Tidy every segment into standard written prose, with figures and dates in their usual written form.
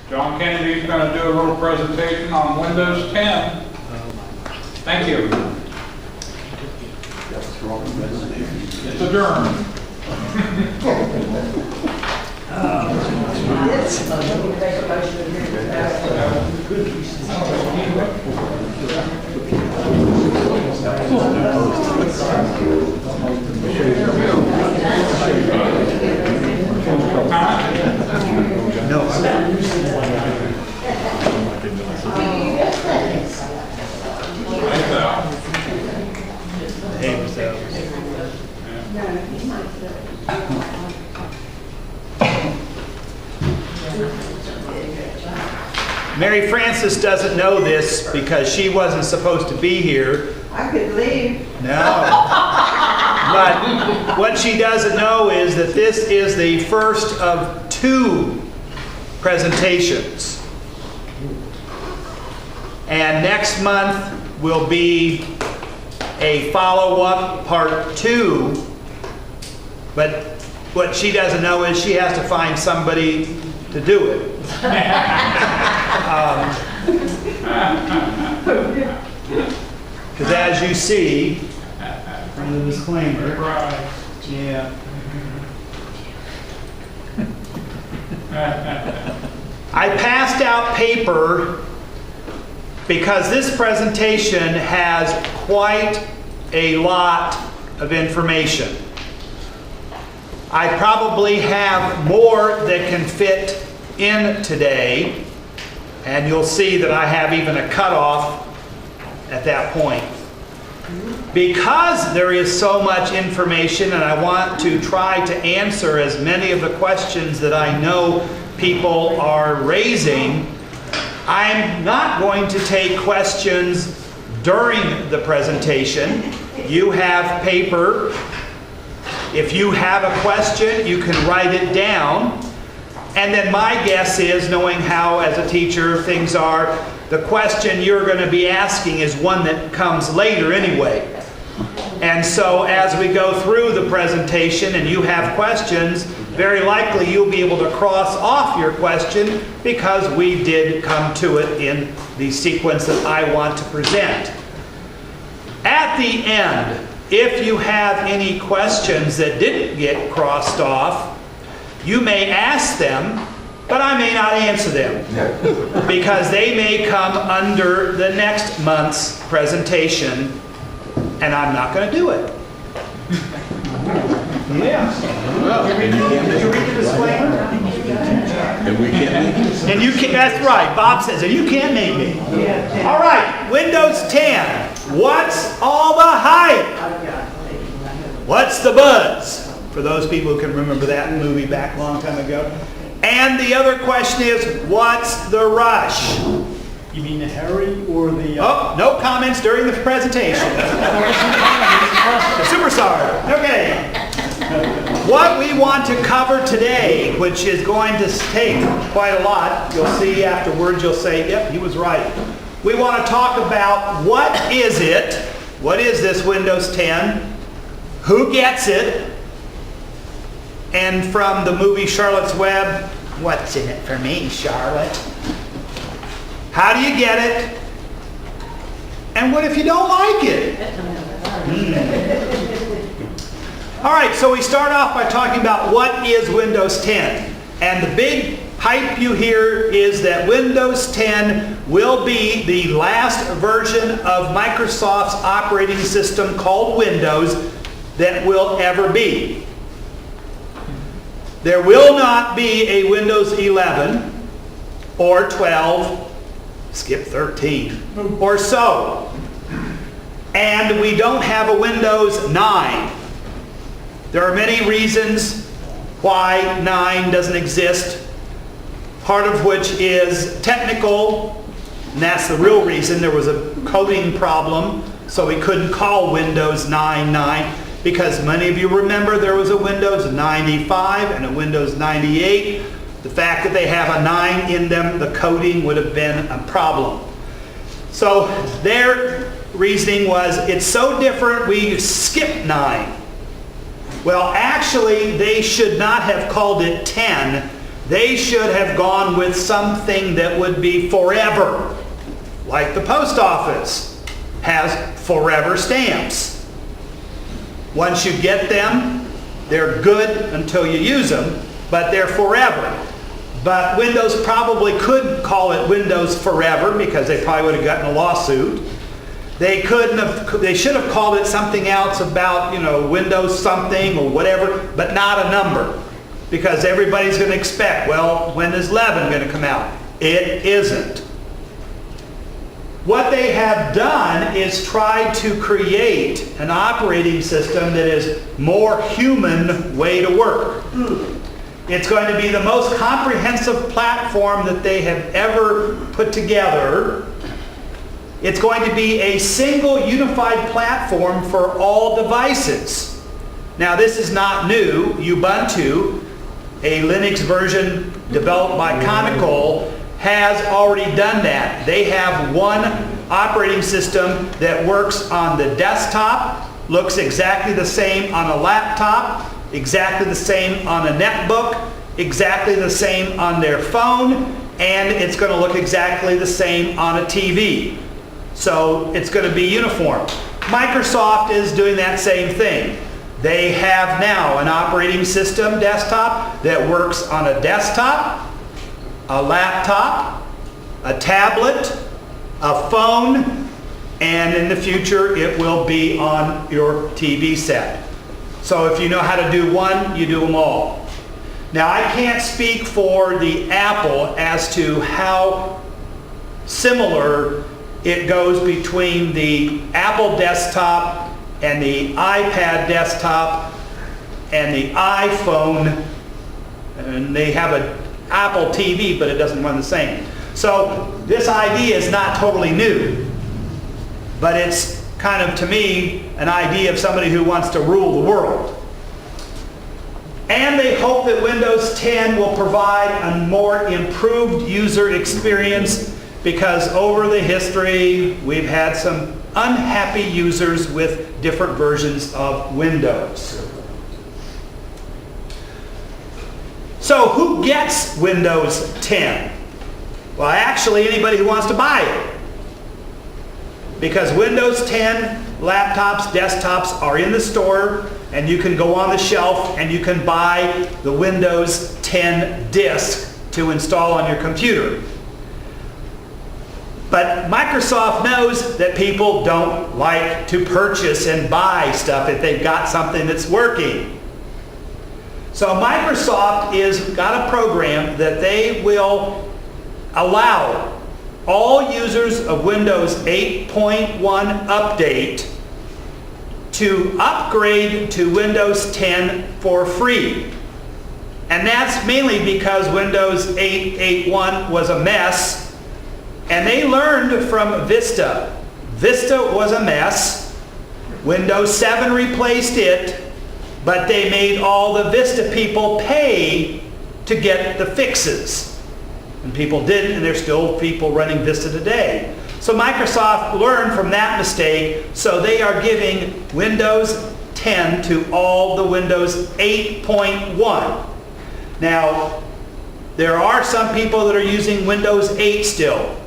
John Kennedy's going to do a little presentation on Windows 10. Thank you. It's adjourned. Mary Frances doesn't know this because she wasn't supposed to be here. I could leave. No. But what she doesn't know is that this is the first of 2 presentations. And next month will be a follow-up part 2. But what she doesn't know is she has to find somebody to do it. Because as you see from the disclaimer, Right. yeah. I passed out paper because this presentation has quite a lot of information. I probably have more that can fit in today, and you'll see that I have even a cutoff at that point. Because there is so much information and I want to try to answer as many of the questions that I know people are raising, I'm not going to take questions during the presentation. You have paper. If you have a question, you can write it down. And then my guess is, knowing how as a teacher things are, the question you're going to be asking is one that comes later anyway. And so as we go through the presentation and you have questions, very likely you'll be able to cross off your question because we did come to it in the sequence that I want to present. At the end, if you have any questions that didn't get crossed off, you may ask them, but I may not answer them because they may come under the next month's presentation and I'm not going to do it. Yeah. Did you read the disclaimer? And we can't. And you can, that's right, Bob says it, you can't make me. All right, Windows 10. What's all the hype? What's the buzz? For those people who can remember that movie back a long time ago. And the other question is, what's the rush? You mean the hurry or the... Oh, no comments during the presentation. Superstar. Okay. What we want to cover today, which is going to take quite a lot, you'll see afterwards, you'll say, yep, he was right. We want to talk about what is it? What is this Windows 10? Who gets it? And from the movie Charlotte's Web, what's in it for me, Charlotte? How do you get it? And what if you don't like it? All right, so we start off by talking about what is Windows 10. And the big hype you hear is that Windows 10 will be the last version of Microsoft's operating system called Windows that will ever be. There will not be a Windows 11 or 12, skip 13, or so. And we don't have a Windows 9. There are many reasons why 9 doesn't exist, part of which is technical, and that's the real reason. There was a coding problem, so we couldn't call Windows 9 because many of you remember there was a Windows 95 and a Windows 98. The fact that they have a 9 in them, the coding would have been a problem. So their reasoning was, it's so different, we skip 9. Well, actually, they should not have called it 10. They should have gone with something that would be forever, like the post office has forever stamps. Once you get them, they're good until you use them, but they're forever. But Windows probably could call it Windows Forever because they probably would have gotten a lawsuit. They should have called it something else about, Windows something or whatever, but not a number. Because everybody's going to expect, well, when is 11 going to come out? It isn't. What they have done is try to create an operating system that is more human way to work. It's going to be the most comprehensive platform that they have ever put together. It's going to be a single unified platform for all devices. Now, this is not new. Ubuntu, a Linux version developed by Canonical, has already done that. They have one operating system that works on the desktop, looks exactly the same on a laptop, exactly the same on a netbook, exactly the same on their phone, and it's going to look exactly the same on a TV. So it's going to be uniform. Microsoft is doing that same thing. They have now an operating system desktop that works on a desktop, a laptop, a tablet, a phone, and in the future it will be on your TV set. So if you know how to do one, you do them all. Now, I can't speak for the Apple as to how similar it goes between the Apple desktop and the iPad desktop and the iPhone, and they have an Apple TV, but it doesn't run the same. So this idea is not totally new, but it's kind of, to me, an idea of somebody who wants to rule the world. And they hope that Windows 10 will provide a more improved user experience, because over the history we've had some unhappy users with different versions of Windows. So who gets Windows 10? Well, actually anybody who wants to buy it. Because Windows 10 laptops, desktops are in the store, and you can go on the shelf and you can buy the Windows 10 disk to install on your computer. But Microsoft knows that people don't like to purchase and buy stuff if they've got something that's working. So Microsoft has got a program that they will allow all users of Windows 8.1 Update to upgrade to Windows 10 for free. And that's mainly because Windows 8.1 was a mess, and they learned from Vista. Vista was a mess. Windows 7 replaced it, but they made all the Vista people pay to get the fixes. And people didn't, and there's still people running Vista today. So Microsoft learned from that mistake, so they are giving Windows 10 to all the Windows 8.1. Now, there are some people that are using Windows 8 still.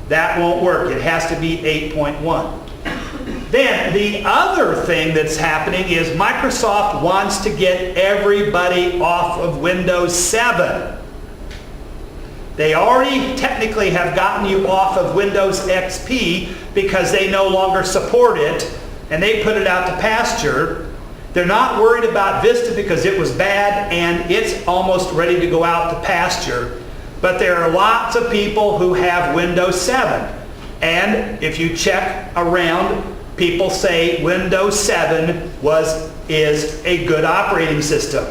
That won't work. It has to be 8.1. Then the other thing that's happening is Microsoft wants to get everybody off of Windows 7. They already technically have gotten you off of Windows XP because they no longer support it, and they put it out to pasture. They're not worried about Vista because it was bad and it's almost ready to go out to pasture. But there are lots of people who have Windows 7. And if you check around, people say Windows 7 is a good operating system.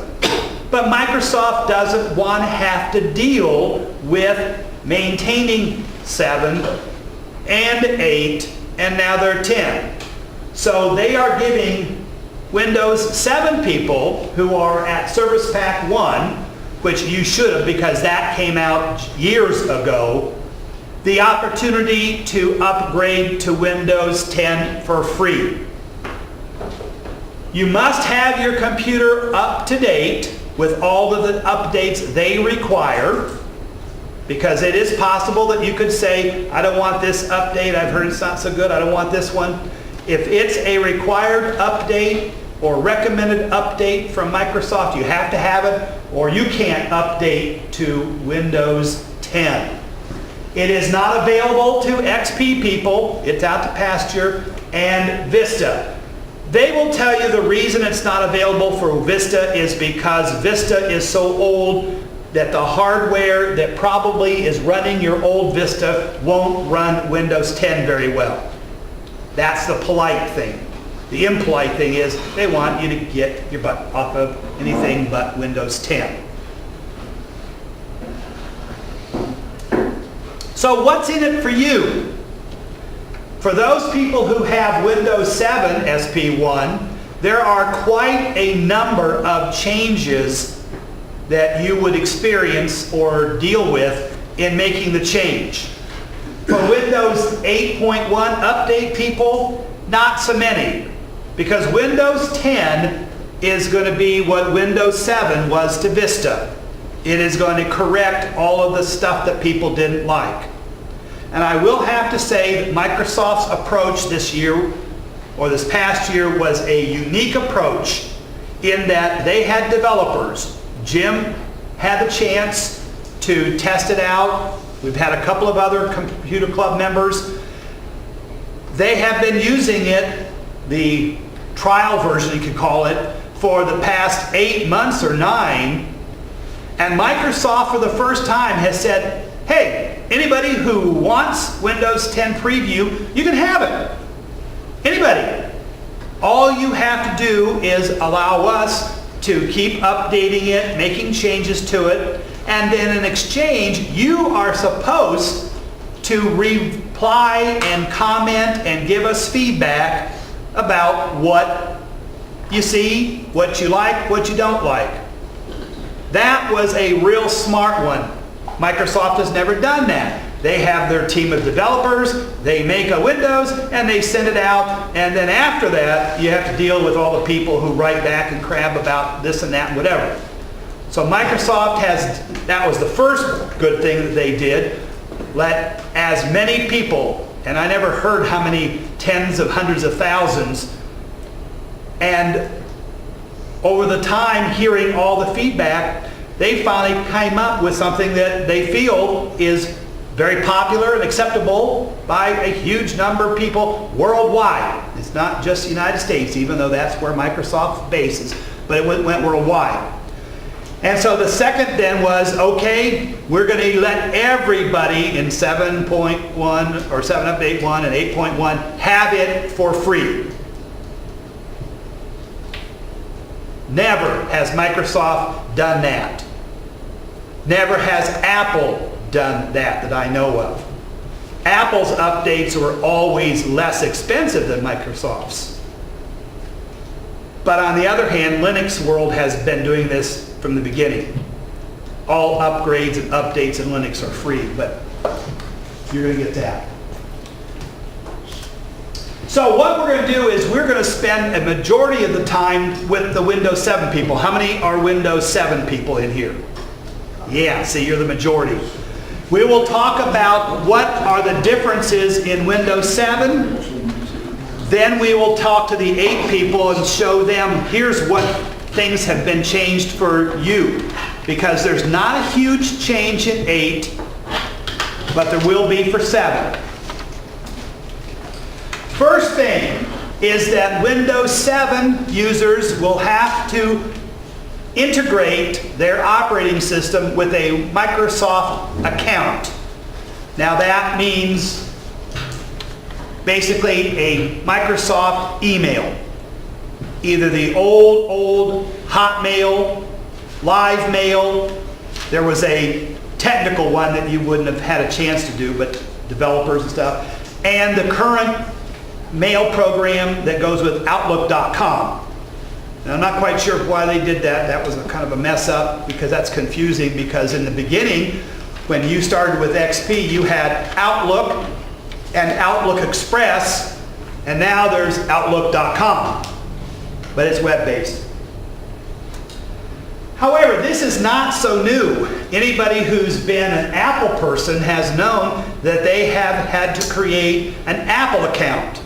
But Microsoft doesn't want to have to deal with maintaining 7 and 8, and now they're 10. So they are giving Windows 7 people who are at Service Pack 1, which you should have because that came out years ago, the opportunity to upgrade to Windows 10 for free. You must have your computer up to date, with all of the updates they require, because it is possible that you could say, I don't want this update, I've heard it's not so good, I don't want this one. If it's a required update or recommended update from Microsoft, you have to have it, or you can't update to Windows 10. It is not available to XP people, it's out to pasture, and Vista. They will tell you the reason it's not available for Vista is because Vista is so old that the hardware that probably is running your old Vista won't run Windows 10 very well. That's the polite thing. The impolite thing is they want you to get your butt off of anything but Windows 10. So what's in it for you? For those people who have Windows 7 SP1, there are quite a number of changes that you would experience or deal with in making the change. For Windows 8.1 update people, not so many, because Windows 10 is going to be what Windows 7 was to Vista. It is going to correct all of the stuff that people didn't like. And I will have to say that Microsoft's approach this year, or this past year, was a unique approach in that they had developers. Jim had the chance to test it out. We've had a couple of other Computer Club members. They have been using it, the trial version you could call it, for the past 8 months or 9. And Microsoft for the first time has said, hey, anybody who wants Windows 10 Preview, you can have it. Anybody. All you have to do is allow us to keep updating it, making changes to it, and then in exchange, you are supposed to reply and comment and give us feedback about what you see, what you like, what you don't like. That was a real smart one. Microsoft has never done that. They have their team of developers, they make a Windows, and they send it out, and then after that, you have to deal with all the people who write back and crab about this and that and whatever. So Microsoft has, that was the first good thing that they did, let as many people, and I never heard how many tens of hundreds of thousands, and over the time hearing all the feedback, they finally came up with something that they feel is very popular and acceptable by a huge number of people worldwide. It's not just the United States, even though that's where Microsoft's base is, but it went worldwide. And so the second then was, okay, we're going to let everybody in 7.1 or 7 Update 1 and 8.1 have it for free. Never has Microsoft done that. Never has Apple done that I know of. Apple's updates were always less expensive than Microsoft's. But on the other hand, Linux world has been doing this from the beginning. All upgrades and updates in Linux are free, but you're going to get that. So what we're going to do is we're going to spend a majority of the time with the Windows 7 people. How many are Windows 7 people in here? Yeah, see, you're the majority. We will talk about what are the differences in Windows 7. Then we will talk to the 8 people and show them, here's what things have been changed for you. Because there's not a huge change in 8, but there will be for 7. First thing is that Windows 7 users will have to integrate their operating system with a Microsoft account. Now that means basically a Microsoft email. Either the old Hotmail, Live Mail. There was a technical one that you wouldn't have had a chance to do, but developers and stuff. And the current mail program that goes with Outlook.com. And I'm not quite sure why they did that. That was a kind of a mess up because that's confusing, because in the beginning, when you started with XP, you had Outlook and Outlook Express, and now there's Outlook.com, but it's web-based. However, this is not so new. Anybody who's been an Apple person has known that they have had to create an Apple account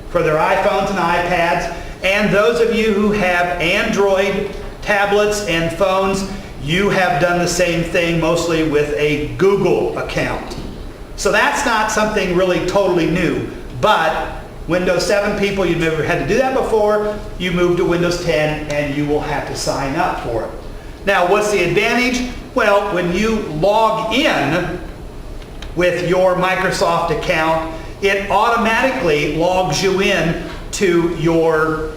for their iPhones and iPads. And those of you who have Android tablets and phones, you have done the same thing, mostly with a Google account. So that's not something really totally new. But Windows 7 people, you've never had to do that before. You move to Windows 10 and you will have to sign up for it. Now, what's the advantage? Well, when you log in with your Microsoft account, it automatically logs you in to your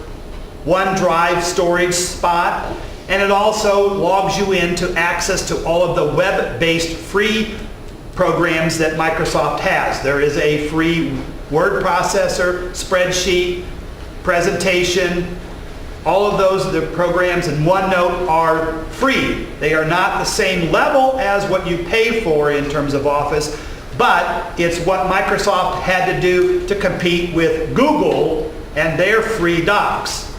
OneDrive storage spot, and it also logs you in to access to all of the web-based free programs that Microsoft has. There is a free word processor, spreadsheet, presentation. All of those, the programs in OneNote are free. They are not the same level as what you pay for in terms of Office, but it's what Microsoft had to do to compete with Google and their free docs.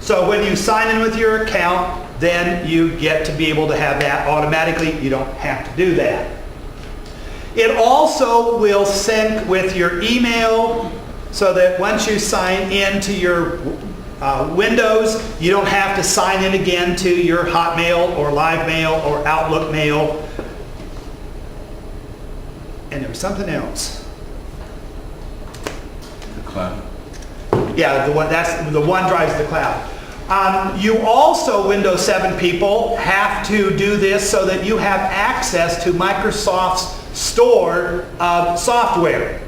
So when you sign in with your account, then you get to be able to have that automatically. You don't have to do that. It also will sync with your email so that once you sign in to your Windows, you don't have to sign in again to your Hotmail or Live Mail or Outlook Mail. And there was something else. The cloud. Yeah, that's the OneDrive's the cloud. You also, Windows 7 people, have to do this so that you have access to Microsoft's store of software.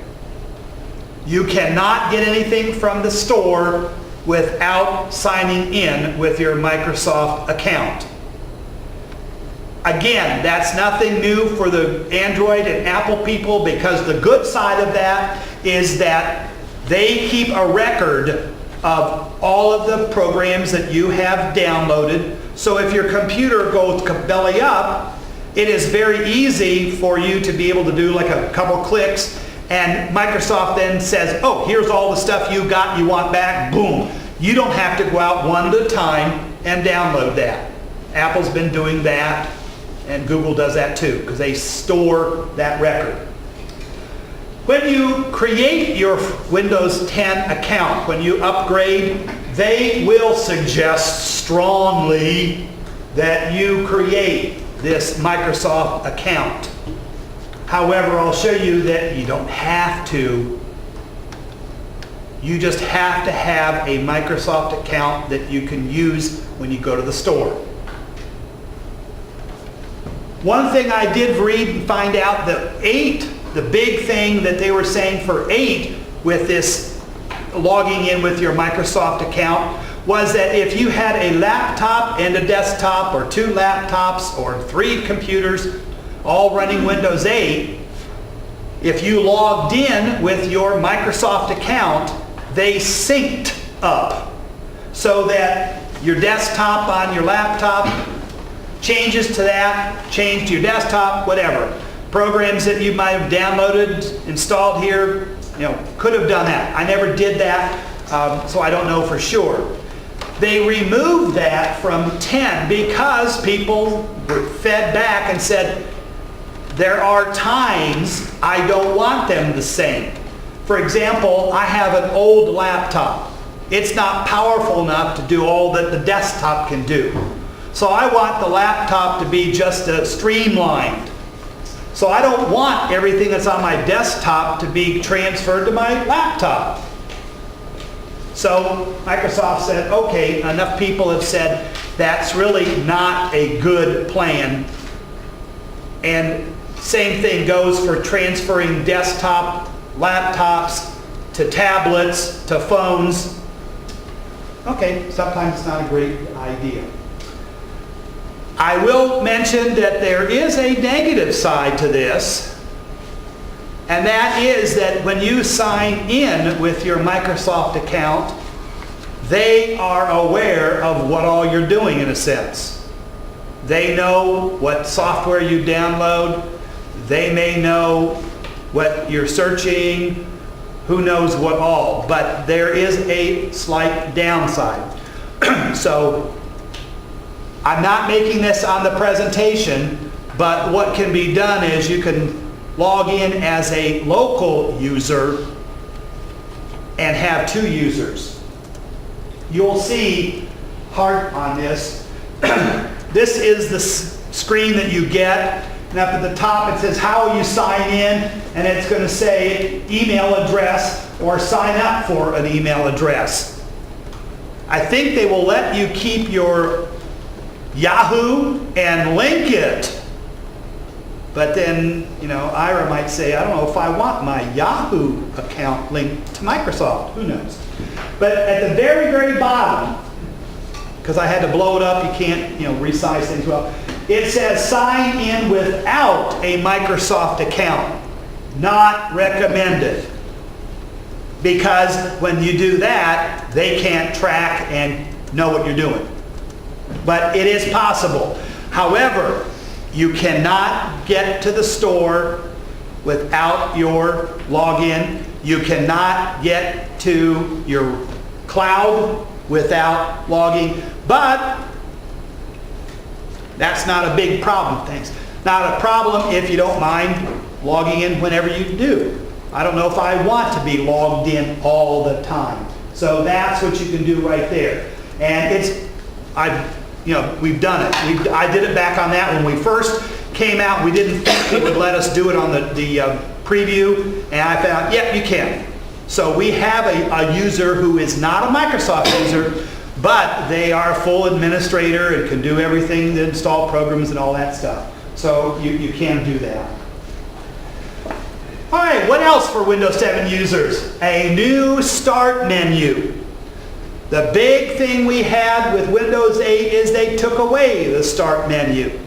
You cannot get anything from the store without signing in with your Microsoft account. Again, that's nothing new for the Android and Apple people, because the good side of that is that they keep a record of all of the programs that you have downloaded. So if your computer goes belly up, it is very easy for you to be able to do like a couple clicks, and Microsoft then says, oh, here's all the stuff you got, you want back, boom. You don't have to go out one at a time and download that. Apple's been doing that, and Google does that too, because they store that record. When you create your Windows 10 account, when you upgrade, they will suggest strongly that you create this Microsoft account. However, I'll show you that you don't have to. You just have to have a Microsoft account that you can use when you go to the store. One thing I did read and find out that 8, the big thing that they were saying for 8 with this logging in with your Microsoft account, was that if you had a laptop and a desktop, or 2 laptops or 3 computers all running Windows 8, if you logged in with your Microsoft account, they synced up so that your desktop on your laptop changes to that, change to your desktop, whatever. Programs that you might have downloaded, installed here, could have done that. I never did that, so I don't know for sure. They removed that from 10 because people were fed back and said, there are times I don't want them the same. For example, I have an old laptop. It's not powerful enough to do all that the desktop can do. So I want the laptop to be just streamlined. So I don't want everything that's on my desktop to be transferred to my laptop. So Microsoft said, okay, enough people have said that's really not a good plan. And same thing goes for transferring desktop laptops to tablets to phones. Okay, sometimes it's not a great idea. I will mention that there is a negative side to this, and that is that when you sign in with your Microsoft account, they are aware of what all you're doing in a sense. They know what software you download. They may know what you're searching, who knows what all, but there is a slight downside. So I'm not making this on the presentation, but what can be done is you can log in as a local user and have 2 users. You'll see heart on this. This is the screen that you get, and up at the top it says how you sign in, and it's going to say email address or sign up for an email address. I think they will let you keep your Yahoo and link it. But then, Ira might say, I don't know if I want my Yahoo account linked to Microsoft. Who knows? But at the very, very bottom, because I had to blow it up, you can't, resize things well. It says sign in without a Microsoft account. Not recommended. Because when you do that, they can't track and know what you're doing. But it is possible. However, you cannot get to the store without your login. You cannot get to your cloud without logging. But that's not a big problem, thanks. Not a problem if you don't mind logging in whenever you do. I don't know if I want to be logged in all the time. So that's what you can do right there. And we've done it. I did it back on that when we first came out. We didn't think it would let us do it on the preview, and I found, yep, you can. So we have a user who is not a Microsoft user, but they are a full administrator and can do everything, to install programs and all that stuff. So you can do that. All right, what else for Windows 7 users? A new start menu. The big thing we had with Windows 8 is they took away the start menu.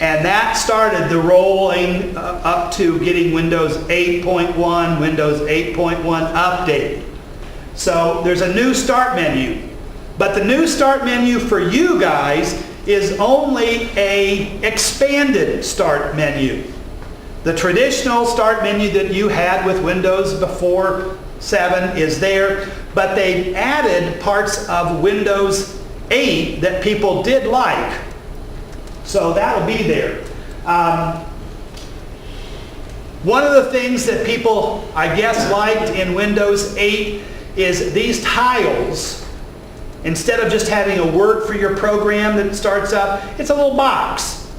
And that started the rolling up to getting Windows 8.1, Windows 8.1 update. So there's a new start menu. But the new start menu for you guys is only an expanded start menu. The traditional start menu that you had with Windows before 7 is there, but they added parts of Windows 8 that people did like. So that'll be there. One of the things that people, I guess, liked in Windows 8 is these tiles. Instead of just having a word for your program that starts up, it's a little box.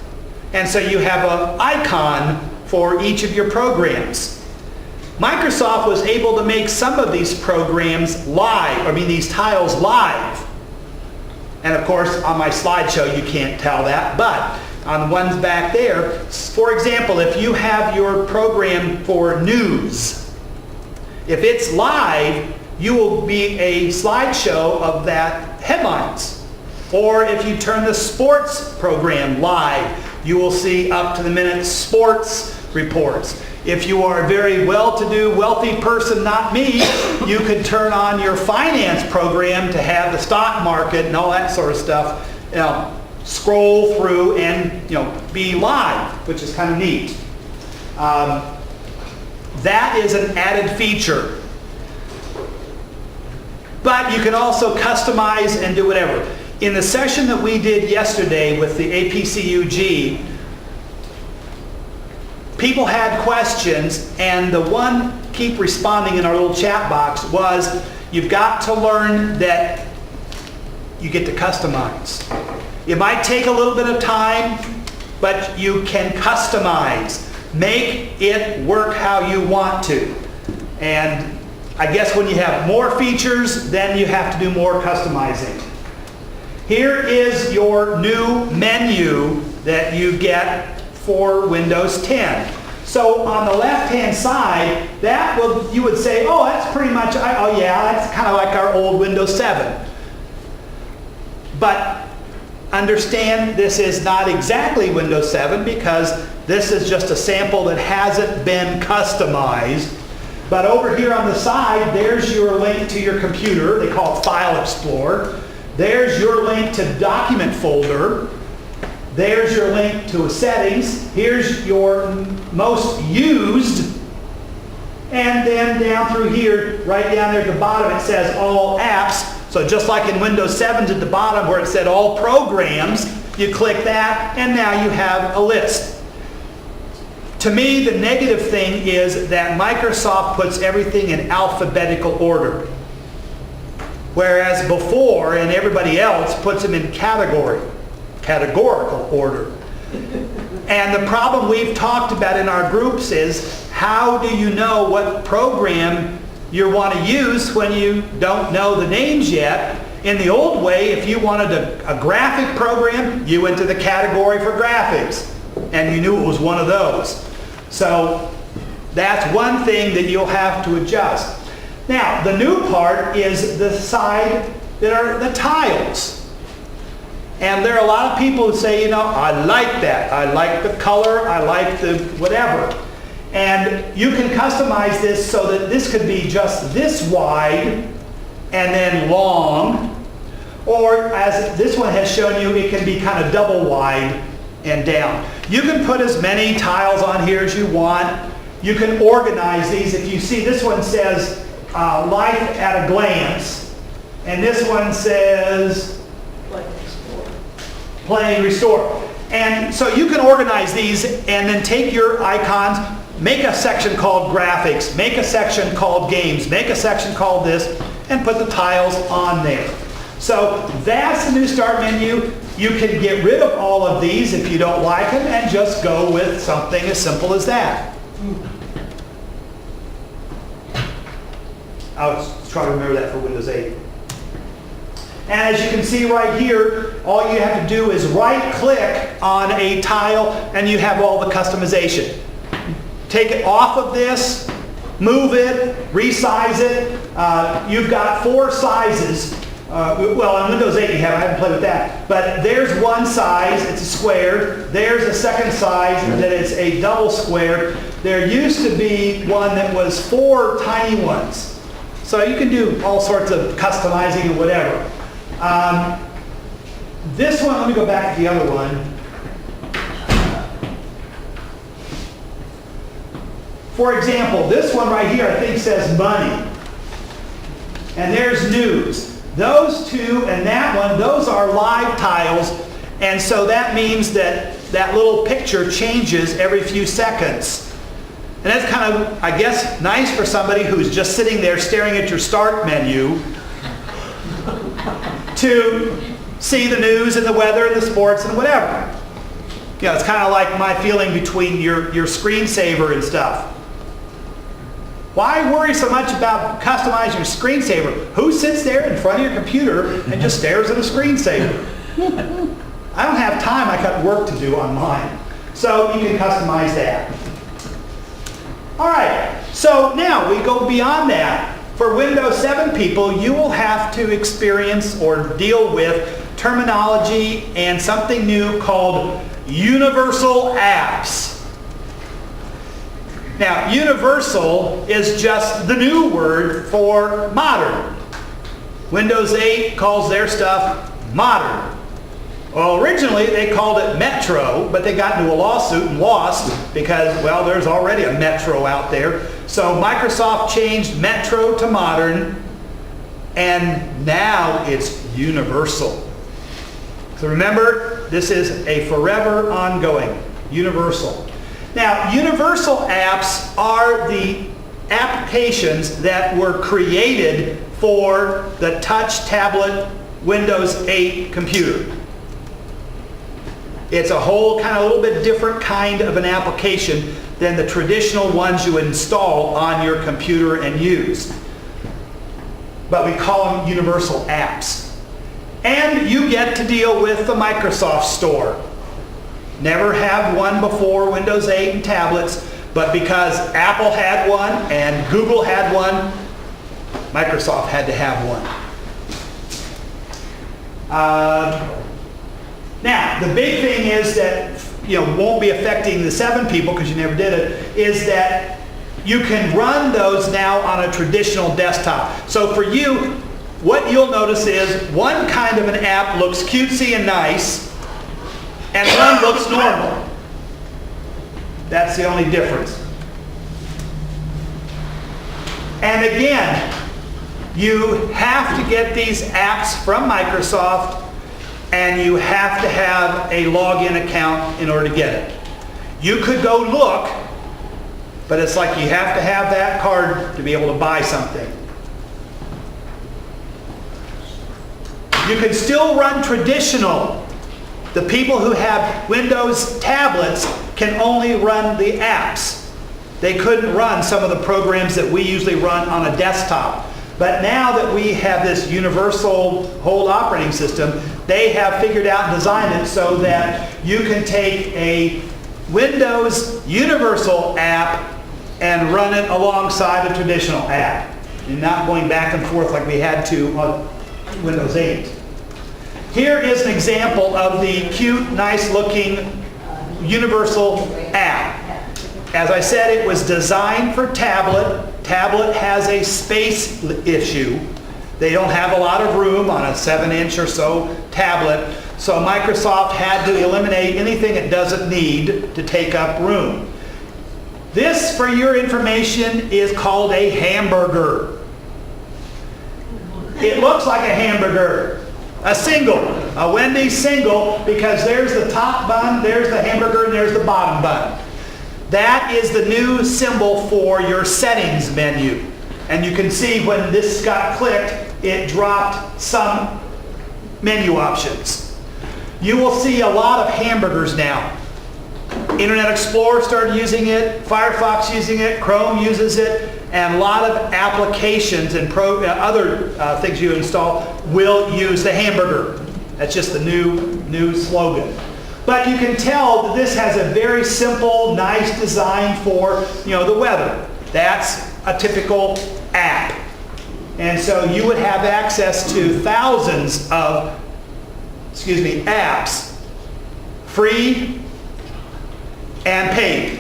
And so you have an icon for each of your programs. Microsoft was able to make some of these programs live, these tiles live. And of course, on my slideshow, you can't tell that, but on the ones back there, for example, if you have your program for news, if it's live, you will be a slideshow of that headlines. Or if you turn the sports program live, you will see up-to-the-minute sports reports. If you are a very well-to-do, wealthy person, not me, you could turn on your finance program to have the stock market and all that sort of stuff, scroll through and be live, which is kind of neat. That is an added feature. But you can also customize and do whatever. In the session that we did yesterday with the APCUG, people had questions, and the one keep responding in our little chat box was, you've got to learn that you get to customize. It might take a little bit of time, but you can customize. Make it work how you want to. And I guess when you have more features, then you have to do more customizing. Here is your new menu that you get for Windows 10. So on the left-hand side, you would say, oh, that's pretty much, oh yeah, that's kind of like our old Windows 7. But understand this is not exactly Windows 7 because this is just a sample that hasn't been customized. But over here on the side, there's your link to your computer. They call it File Explorer. There's your link to Document Folder. There's your link to settings. Here's your most used. And then down through here, right down there at the bottom, it says all apps. So So just like in Windows 7's at the bottom where it said all programs, you click that and now you have a list. To me, the negative thing is that Microsoft puts everything in alphabetical order. Whereas before, and everybody else puts them in categorical order. And the problem we've talked about in our groups is, how do you know what program you want to use when you don't know the names yet? In the old way, if you wanted a graphic program, you went to the category for graphics, and you knew it was one of those. So that's one thing that you'll have to adjust. Now, the new part is the side that are the tiles. And there are a lot of people who say, you know, I like that. I like the color. I like the whatever. And you can customize this so that this could be just this wide and then long. Or as this one has shown you, it can be kind of double wide and down. You can put as many tiles on here as you want. You can organize these. If you see, this one says life at a glance. And this one says playing restore. And so you can organize these and then take your icons, make a section called graphics, make a section called games, make a section called this, and put the tiles on there. So that's the new start menu. You can get rid of all of these if you don't like them and just go with something as simple as that. I'll try to remember that for Windows 8. And as you can see right here, all you have to do is right-click on a tile and you have all the customization. Take it off of this, move it, resize it. You've got 4 sizes. Well, in Windows 8 you have, I haven't played with that. But there's one size, it's a square. There's a second size that is a double square. There used to be one that was 4 tiny ones. So you can do all sorts of customizing and whatever. This one, let me go back to the other one. For example, this one right here I think says money. And there's news. Those two and that one, those are live tiles. And so that means that that little picture changes every few seconds. And that's kind of, I guess, nice for somebody who's just sitting there staring at your start menu to see the news and the weather and the sports and whatever. You know, it's kind of like my feeling between your screensaver and stuff. Why worry so much about customizing your screensaver? Who sits there in front of your computer and just stares at a screensaver? I don't have time. I got work to do on mine. So you can customize that. All right, so now we go beyond that. For Windows 7 people, you will have to experience or deal with terminology and something new called universal apps. Now, universal is just the new word for modern. Windows 8 calls their stuff modern. Well, originally they called it Metro, but they got into a lawsuit and lost because, well, there's already a Metro out there. So Microsoft changed Metro to modern, and now it's universal. So remember, this is a forever ongoing, universal. Now, universal apps are the applications that were created for the touch tablet Windows 8 computer. It's a whole kind of a little bit different kind of an application than the traditional ones you install on your computer and use. But we call them universal apps. And you get to deal with the Microsoft Store. Never had one before Windows 8 and tablets, but because Apple had one and Google had one, Microsoft had to have one. Now, the big thing is that, won't be affecting the 7 people because you never did it, is that you can run those now on a traditional desktop. So for you, what you'll notice is one kind of an app looks cutesy and nice, and one looks normal. That's the only difference. And again, You have to get these apps from Microsoft, and you have to have a login account in order to get it. You could go look, but it's like you have to have that card to be able to buy something. You can still run traditional. The people who have Windows tablets can only run the apps. They couldn't run some of the programs that we usually run on a desktop. But now that we have this universal whole operating system, they have figured out and designed it so that you can take a Windows universal app and run it alongside a traditional app. And not going back and forth like we had to on Windows 8. Here is an example of the cute, nice looking universal app. As I said, it was designed for tablet. Tablet has a space issue. They don't have a lot of room on a 7-inch or so tablet, so Microsoft had to eliminate anything it doesn't need to take up room. This, for your information, is called a hamburger. It looks like a hamburger. A single, a Wendy's single, because there's the top bun, there's the hamburger, and there's the bottom bun. That is the new symbol for your settings menu. And you can see when this got clicked, it dropped some menu options. You will see a lot of hamburgers now. Internet Explorer started using it, Firefox using it, Chrome uses it, and a lot of applications and other things you install will use the hamburger. That's just the new slogan. But you can tell that this has a very simple, nice design for, the weather. That's a typical app. And so you would have access to thousands of, apps, free and paid.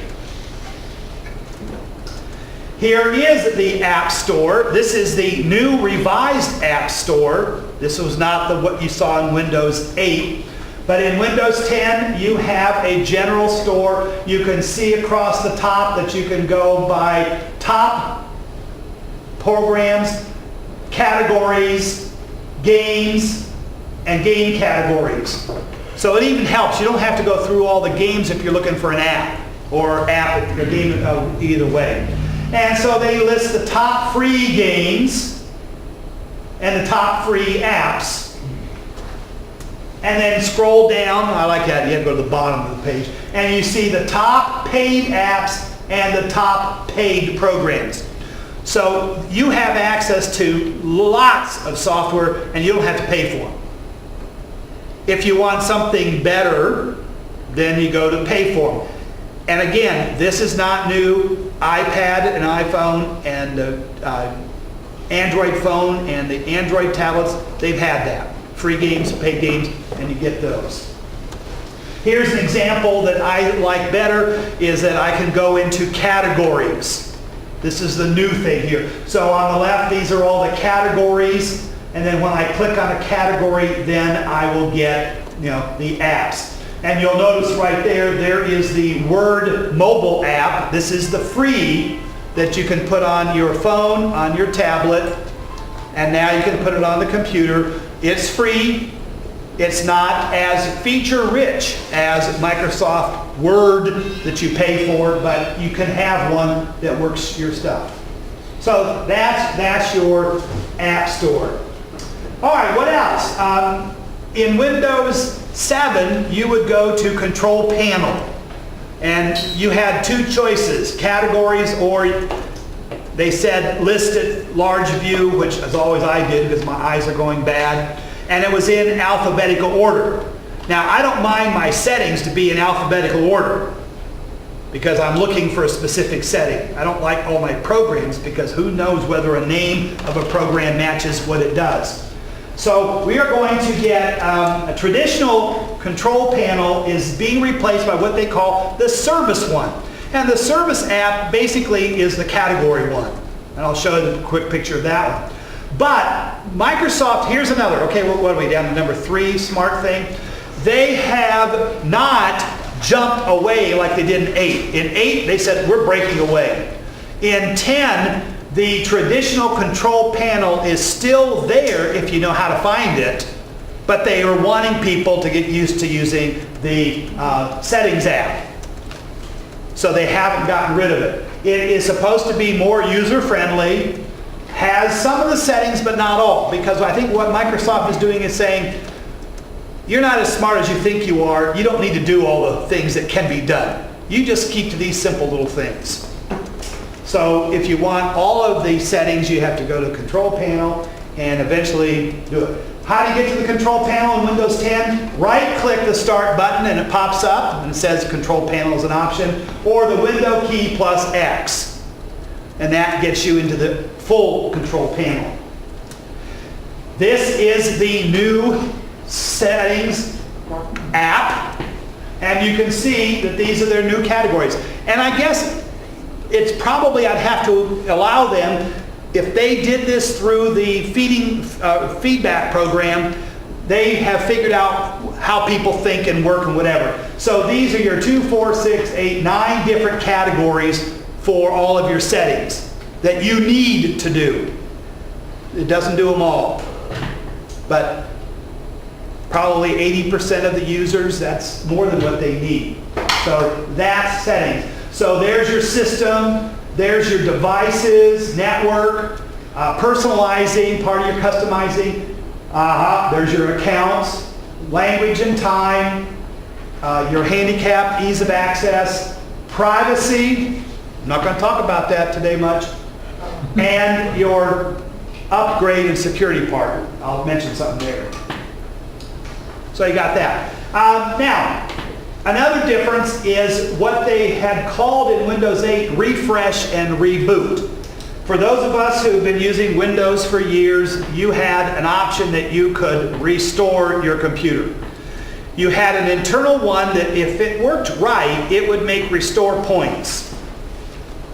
Here is the App Store. This is the new revised App Store. This was not what you saw in Windows 8. But in Windows 10, you have a general store. You can see across the top that you can go by top programs, categories, games, and game categories. So it even helps. You don't have to go through all the games if you're looking for an app or a game either way. And so they list the top free games and the top free apps. And then scroll down. I like that. You have to go to the bottom of the page. And you see the top paid apps and the top paid programs. So you have access to lots of software and you don't have to pay for them. If you want something better, then you go to pay for them. And again, this is not new. iPad and iPhone and Android phone and the Android tablets, they've had that. Free games, paid games, and you get those. Here's an example that I like better, is that I can go into categories. This is the new thing here. So on the left, these are all the categories, and then when I click on a category, then I will get, the apps. And you'll notice right there is the Word mobile app. This is the free that you can put on your phone, on your tablet, and now you can put it on the computer. It's free. It's not as feature-rich as Microsoft Word that you pay for, but you can have one that works your stuff. So that's your App Store. All right, what else? In Windows 7, you would go to Control Panel, and you had two choices, categories, or they said listed large view, which as always I did because my eyes are going bad, and it was in alphabetical order. Now I don't mind my settings to be in alphabetical order because I'm looking for a specific setting. I don't like all my programs because who knows whether a name of a program matches what it does. So we are going to get a traditional control panel is being replaced by what they call the service one. And the service app basically is the category one. And I'll show you a quick picture of that one. But Microsoft, here's another. Okay, what are we down to number 3, smart thing? They have not jumped away like they did in 8. In 8, they said, we're breaking away. In 10, The traditional control panel is still there if you know how to find it, but they are wanting people to get used to using the settings app. So they haven't gotten rid of it. It is supposed to be more user-friendly, has some of the settings but not all, because I think what Microsoft is doing is saying, you're not as smart as you think you are, you don't need to do all the things that can be done. You just keep to these simple little things. So if you want all of the settings, you have to go to Control Panel and eventually do it. How do you get to the Control Panel in Windows 10? Right-click the Start button and it pops up and it says Control Panel is an option, or the Window key plus X. And that gets you into the full Control Panel. This is the new Settings app, and you can see that these are their new categories. And I guess it's probably, I'd have to allow them, if they did this through the feedback program, they have figured out how people think and work and whatever. So these are your 2, 4, 6, 8, 9 different categories for all of your settings that you need to do. It doesn't do them all, but probably 80% of the users, that's more than what they need. So that's settings. So there's your system, there's your devices, network, personalizing, part of your customizing. There's your accounts, language and time, your handicap, ease of access, privacy. I'm not going to talk about that today much. And your upgrade and security part. I'll mention something there. So you got that. Now, another difference is what they had called in Windows 8 refresh and reboot. For those of us who've been using Windows for years, you had an option that you could restore your computer. You had an internal one that if it worked right, it would make restore points.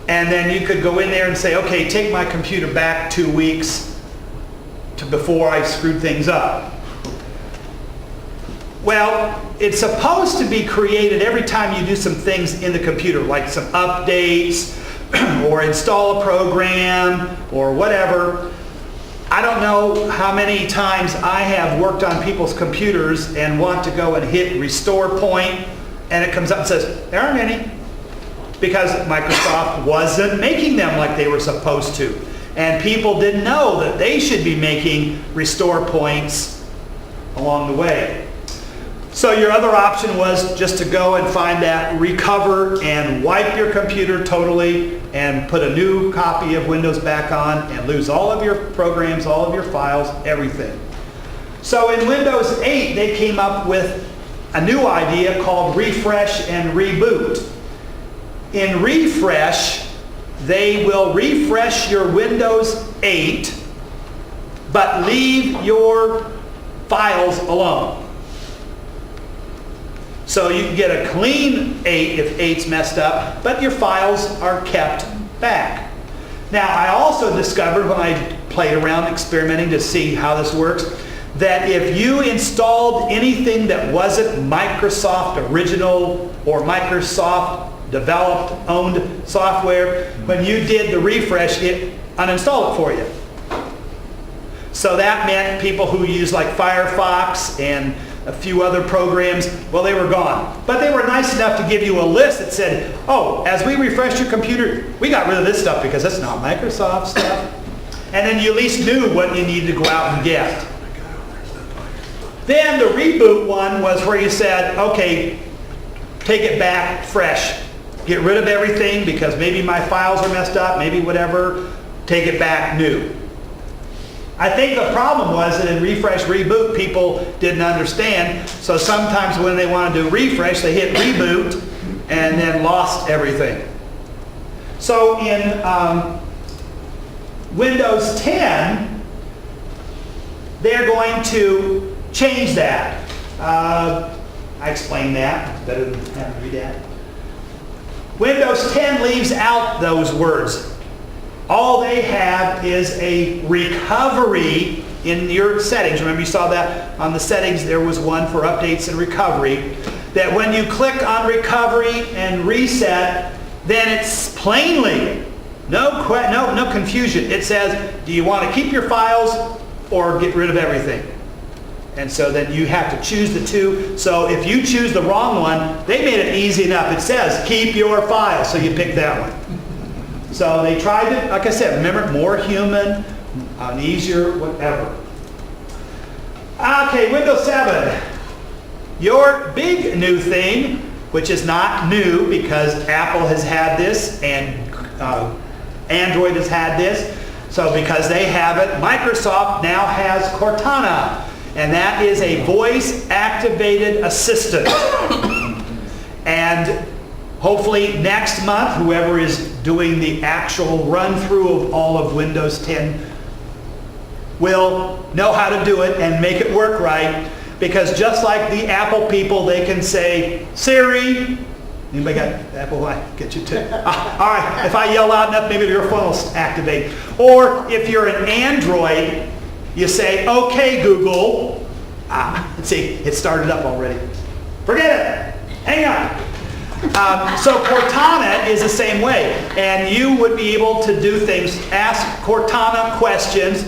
And then you could go in there and say, okay, take my computer back 2 weeks to before I screwed things up. Well, it's supposed to be created every time you do some things in the computer, like some updates or install a program or whatever. I don't know how many times I have worked on people's computers and want to go and hit restore point, and it comes up and says, there aren't any, because Microsoft wasn't making them like they were supposed to. And people didn't know that they should be making restore points along the way. So your other option was just to go and find that recover and wipe your computer totally and put a new copy of Windows back on and lose all of your programs, all of your files, everything. So in Windows 8, they came up with a new idea called refresh and reboot. In refresh, they will refresh your Windows 8, but leave your files alone. So you can get a clean 8 if 8's messed up, but your files are kept back. Now, I also discovered when I played around experimenting to see how this works, that if you installed anything that wasn't Microsoft original or Microsoft developed, owned software, when you did the refresh, it uninstalled it for you. So that meant people who use like Firefox and a few other programs, well, they were gone. But they were nice enough to give you a list that said, oh, as we refreshed your computer, we got rid of this stuff because it's not Microsoft stuff. And then you at least knew what you needed to go out and get. Then the reboot one was where you said, okay, take it back fresh. Get rid of everything because maybe my files are messed up, maybe whatever, take it back new. I think the problem was that in refresh, reboot, people didn't understand. So sometimes when they wanted to refresh, they hit reboot and then lost everything. So in Windows 10, they're going to change that. I explained that, better than having to read that. Windows 10 leaves out those words. All they have is a recovery in your settings. Remember you saw that on the settings, there was one for updates and recovery. That when you click on recovery and reset, then it's plainly No confusion. It says, do you want to keep your files or get rid of everything? And so then you have to choose the two. So if you choose the wrong one, they made it easy enough. It says, keep your files. So you pick that one. So they tried to, like I said, remember, more human, an easier, whatever. Okay, Windows 7. Your big new thing, which is not new because Apple has had this and Android has had this. So because they have it, Microsoft now has Cortana. And that is a voice-activated assistant. And hopefully next month, whoever is doing the actual run-through of all of Windows 10 will know how to do it and make it work right. Because just like the Apple people, they can say, Siri. Anybody got Apple? I get you too. All right, if I yell loud enough, maybe your phone will activate. Or if you're an Android, you say, okay, Google. See, it started up already. Forget it. Hang on. So Cortana is the same way. And you would be able to do things, ask Cortana questions.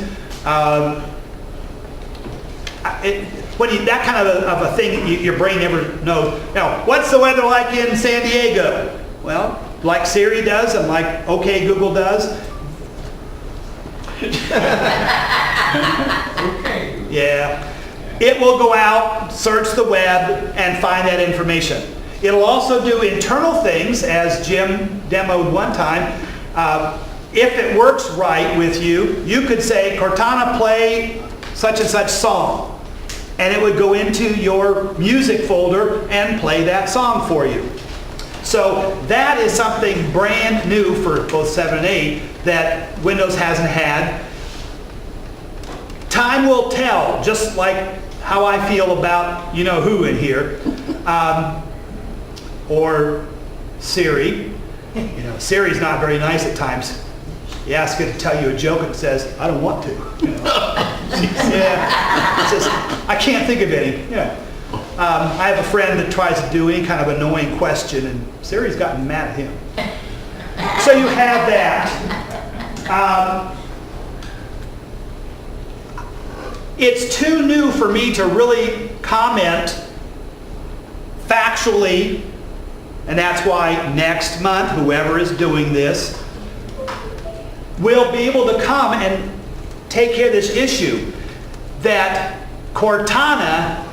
That kind of a thing, your brain never knows. Now, what's the weather like in San Diego? Well, like Siri does and like OK Google does. Okay. Yeah. It will go out, search the web, and find that information. It'll also do internal things, as Jim demoed one time. If it works right with you, you could say, Cortana, play such and such song. And it would go into your music folder and play that song for you. So that is something brand new for both 7 and 8 that Windows hasn't had. Time will tell, just like how I feel about you-know-who in here, or Siri. Siri's not very nice at times. You ask it to tell you a joke and it says, I don't want to. Yeah. It says, I can't think of any. Yeah. I have a friend that tries to do any kind of annoying question and Siri's gotten mad at him. So you have that. It's too new for me to really comment factually, and that's why next month, whoever is doing this will be able to come and take care of this issue that Cortana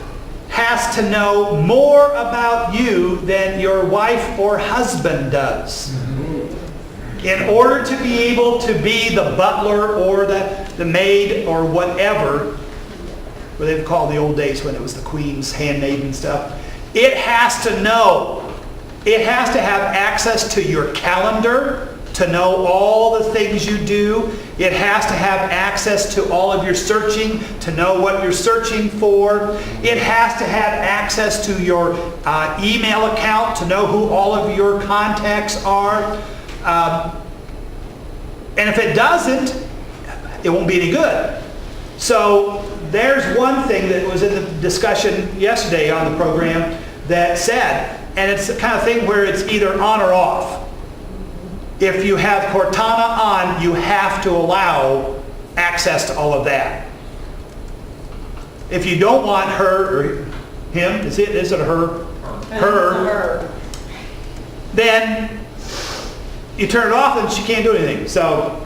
has to know more about you than your wife or husband does. In order to be able to be the butler or the maid or whatever, what they called the old days when it was the queen's handmaid and stuff, it has to know. It has to have access to your calendar, to know all the things you do. It has to have access to all of your searching, to know what you're searching for. It has to have access to your email account, to know who all of your contacts are. And if it doesn't, it won't be any good. So there's one thing that was in the discussion yesterday on the program that said, and it's the kind of thing where it's either on or off. If you have Cortana on, you have to allow access to all of that. If you don't want her, or him, is it her? Her. Then you turn it off and she can't do anything. So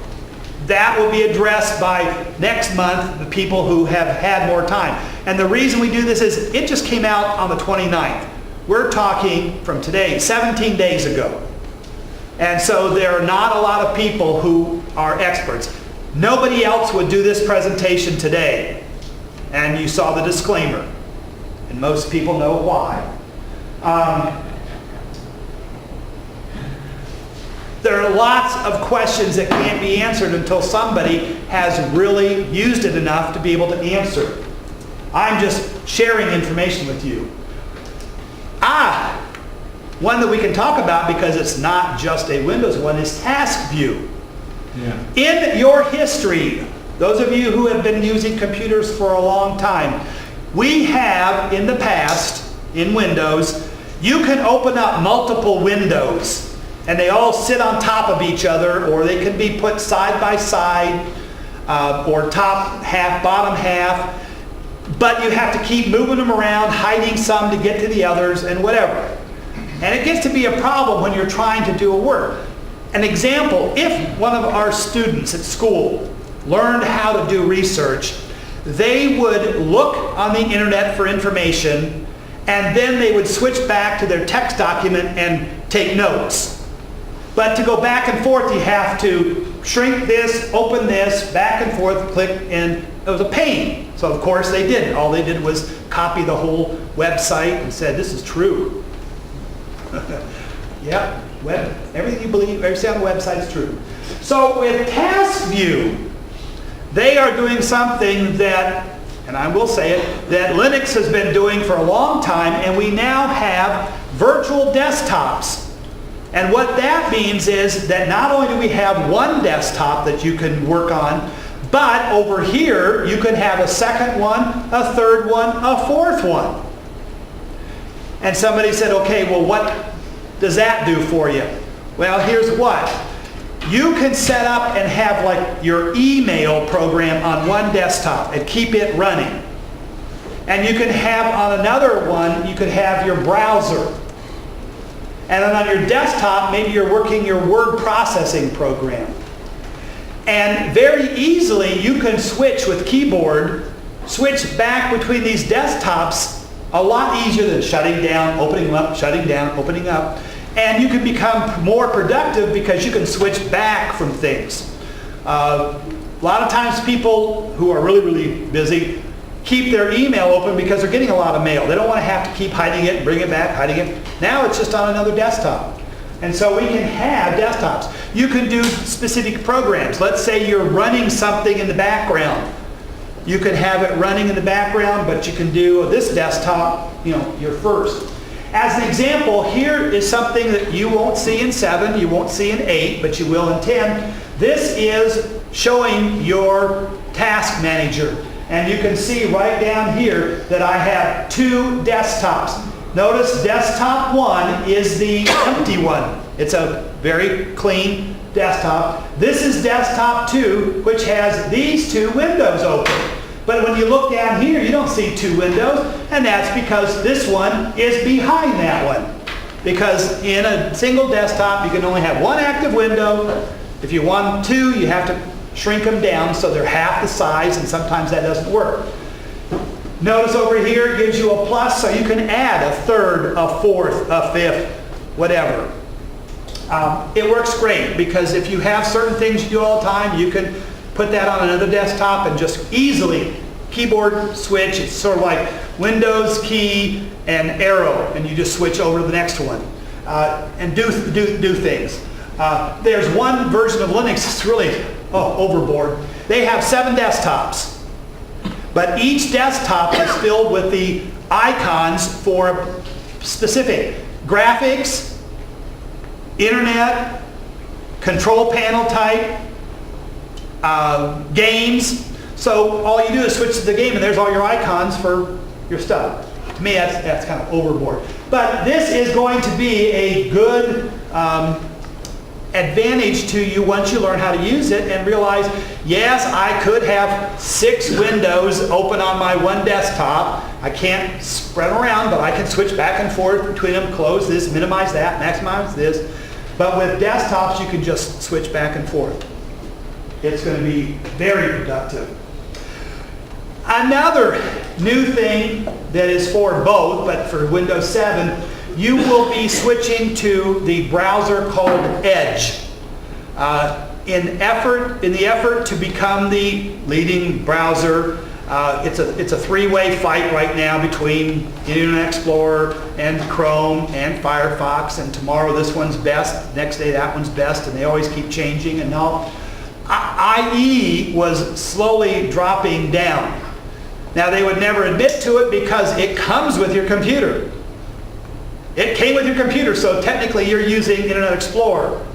that will be addressed by next month, the people who have had more time. And the reason we do this is it just came out on the 29th. We're talking from today, 17 days ago. And so there are not a lot of people who are experts. Nobody else would do this presentation today. And you saw the disclaimer. And most people know why. There are lots of questions that can't be answered until somebody has really used it enough to be able to answer. I'm just sharing information with you. One that we can talk about because it's not just a Windows one is Task View. Yeah. In your history, those of you who have been using computers for a long time, we have in the past, in Windows, you can open up multiple windows And they all sit on top of each other, or they can be put side by side, or top half, bottom half. But you have to keep moving them around, hiding some to get to the others, and whatever. And it gets to be a problem when you're trying to do a work. An example, if one of our students at school learned how to do research, they would look on the internet for information, and then they would switch back to their text document and take notes. But to go back and forth, you have to shrink this, open this, back and forth, click, and it was a pain. So of course they didn't. All they did was copy the whole website and said, this is true. Yep, everything you believe, everything on the website is true. So with TaskView, they are doing something that, and I will say it, that Linux has been doing for a long time, and we now have virtual desktops. And what that means is that not only do we have one desktop that you can work on, but over here you can have a second one, a third one, a fourth one. And somebody said, okay, well, what does that do for you? Well, here's what. You can set up and have like your email program on one desktop and keep it running. And you can have on another one, you could have your browser. And then on your desktop, maybe you're working your word processing program. And very easily, you can switch with keyboard, switch back between these desktops a lot easier than shutting down, opening up, shutting down, opening up. And you can become more productive because you can switch back from things. A lot of times people who are really, really busy keep their email open because they're getting a lot of mail. They don't want to have to keep hiding it, bring it back, hiding it. Now it's just on another desktop. And so we can have desktops. You can do specific programs. Let's say you're running something in the background. You can have it running in the background, but you can do this desktop, your first. As an example, here is something that you won't see in 7, you won't see in 8, but you will in 10. This is showing your task manager. And you can see right down here that I have 2 desktops. Notice desktop 1 is the empty one. It's a very clean desktop. This is desktop 2, which has these 2 windows open. But when you look down here, you don't see 2 windows, and that's because this one is behind that one. Because in a single desktop, you can only have 1 active window. If you want 2, you have to shrink them down so they're half the size, and sometimes that doesn't work. Notice over here it gives you a plus, so you can add a third, a fourth, a fifth, whatever. It works great because if you have certain things you do all the time, you can put that on another desktop and just easily keyboard switch. It's sort of like Windows key and arrow, and you just switch over to the next one and do things. There's one version of Linux that's really overboard. They have 7 desktops. But each desktop is filled with the icons for specific graphics, internet, control panel type, games. So all you do is switch to the game and there's all your icons for your stuff. To me, that's kind of overboard. But this is going to be a good advantage to you once you learn how to use it and realize, yes, I could have 6 windows open on my one desktop. I can't spread them around, but I can switch back and forth between them, close this, minimize that, maximize this. But with desktops, you can just switch back and forth. It's going to be very productive. Another new thing that is for both, but for Windows 7, you will be switching to the browser called Edge. In the effort to become the leading browser, it's a 3-way fight right now between Internet Explorer and Chrome and Firefox, and tomorrow this one's best, next day that one's best, and they always keep changing. And now IE was slowly dropping down. Now they would never admit to it because it comes with your computer. It came with your computer, so technically you're using Internet Explorer.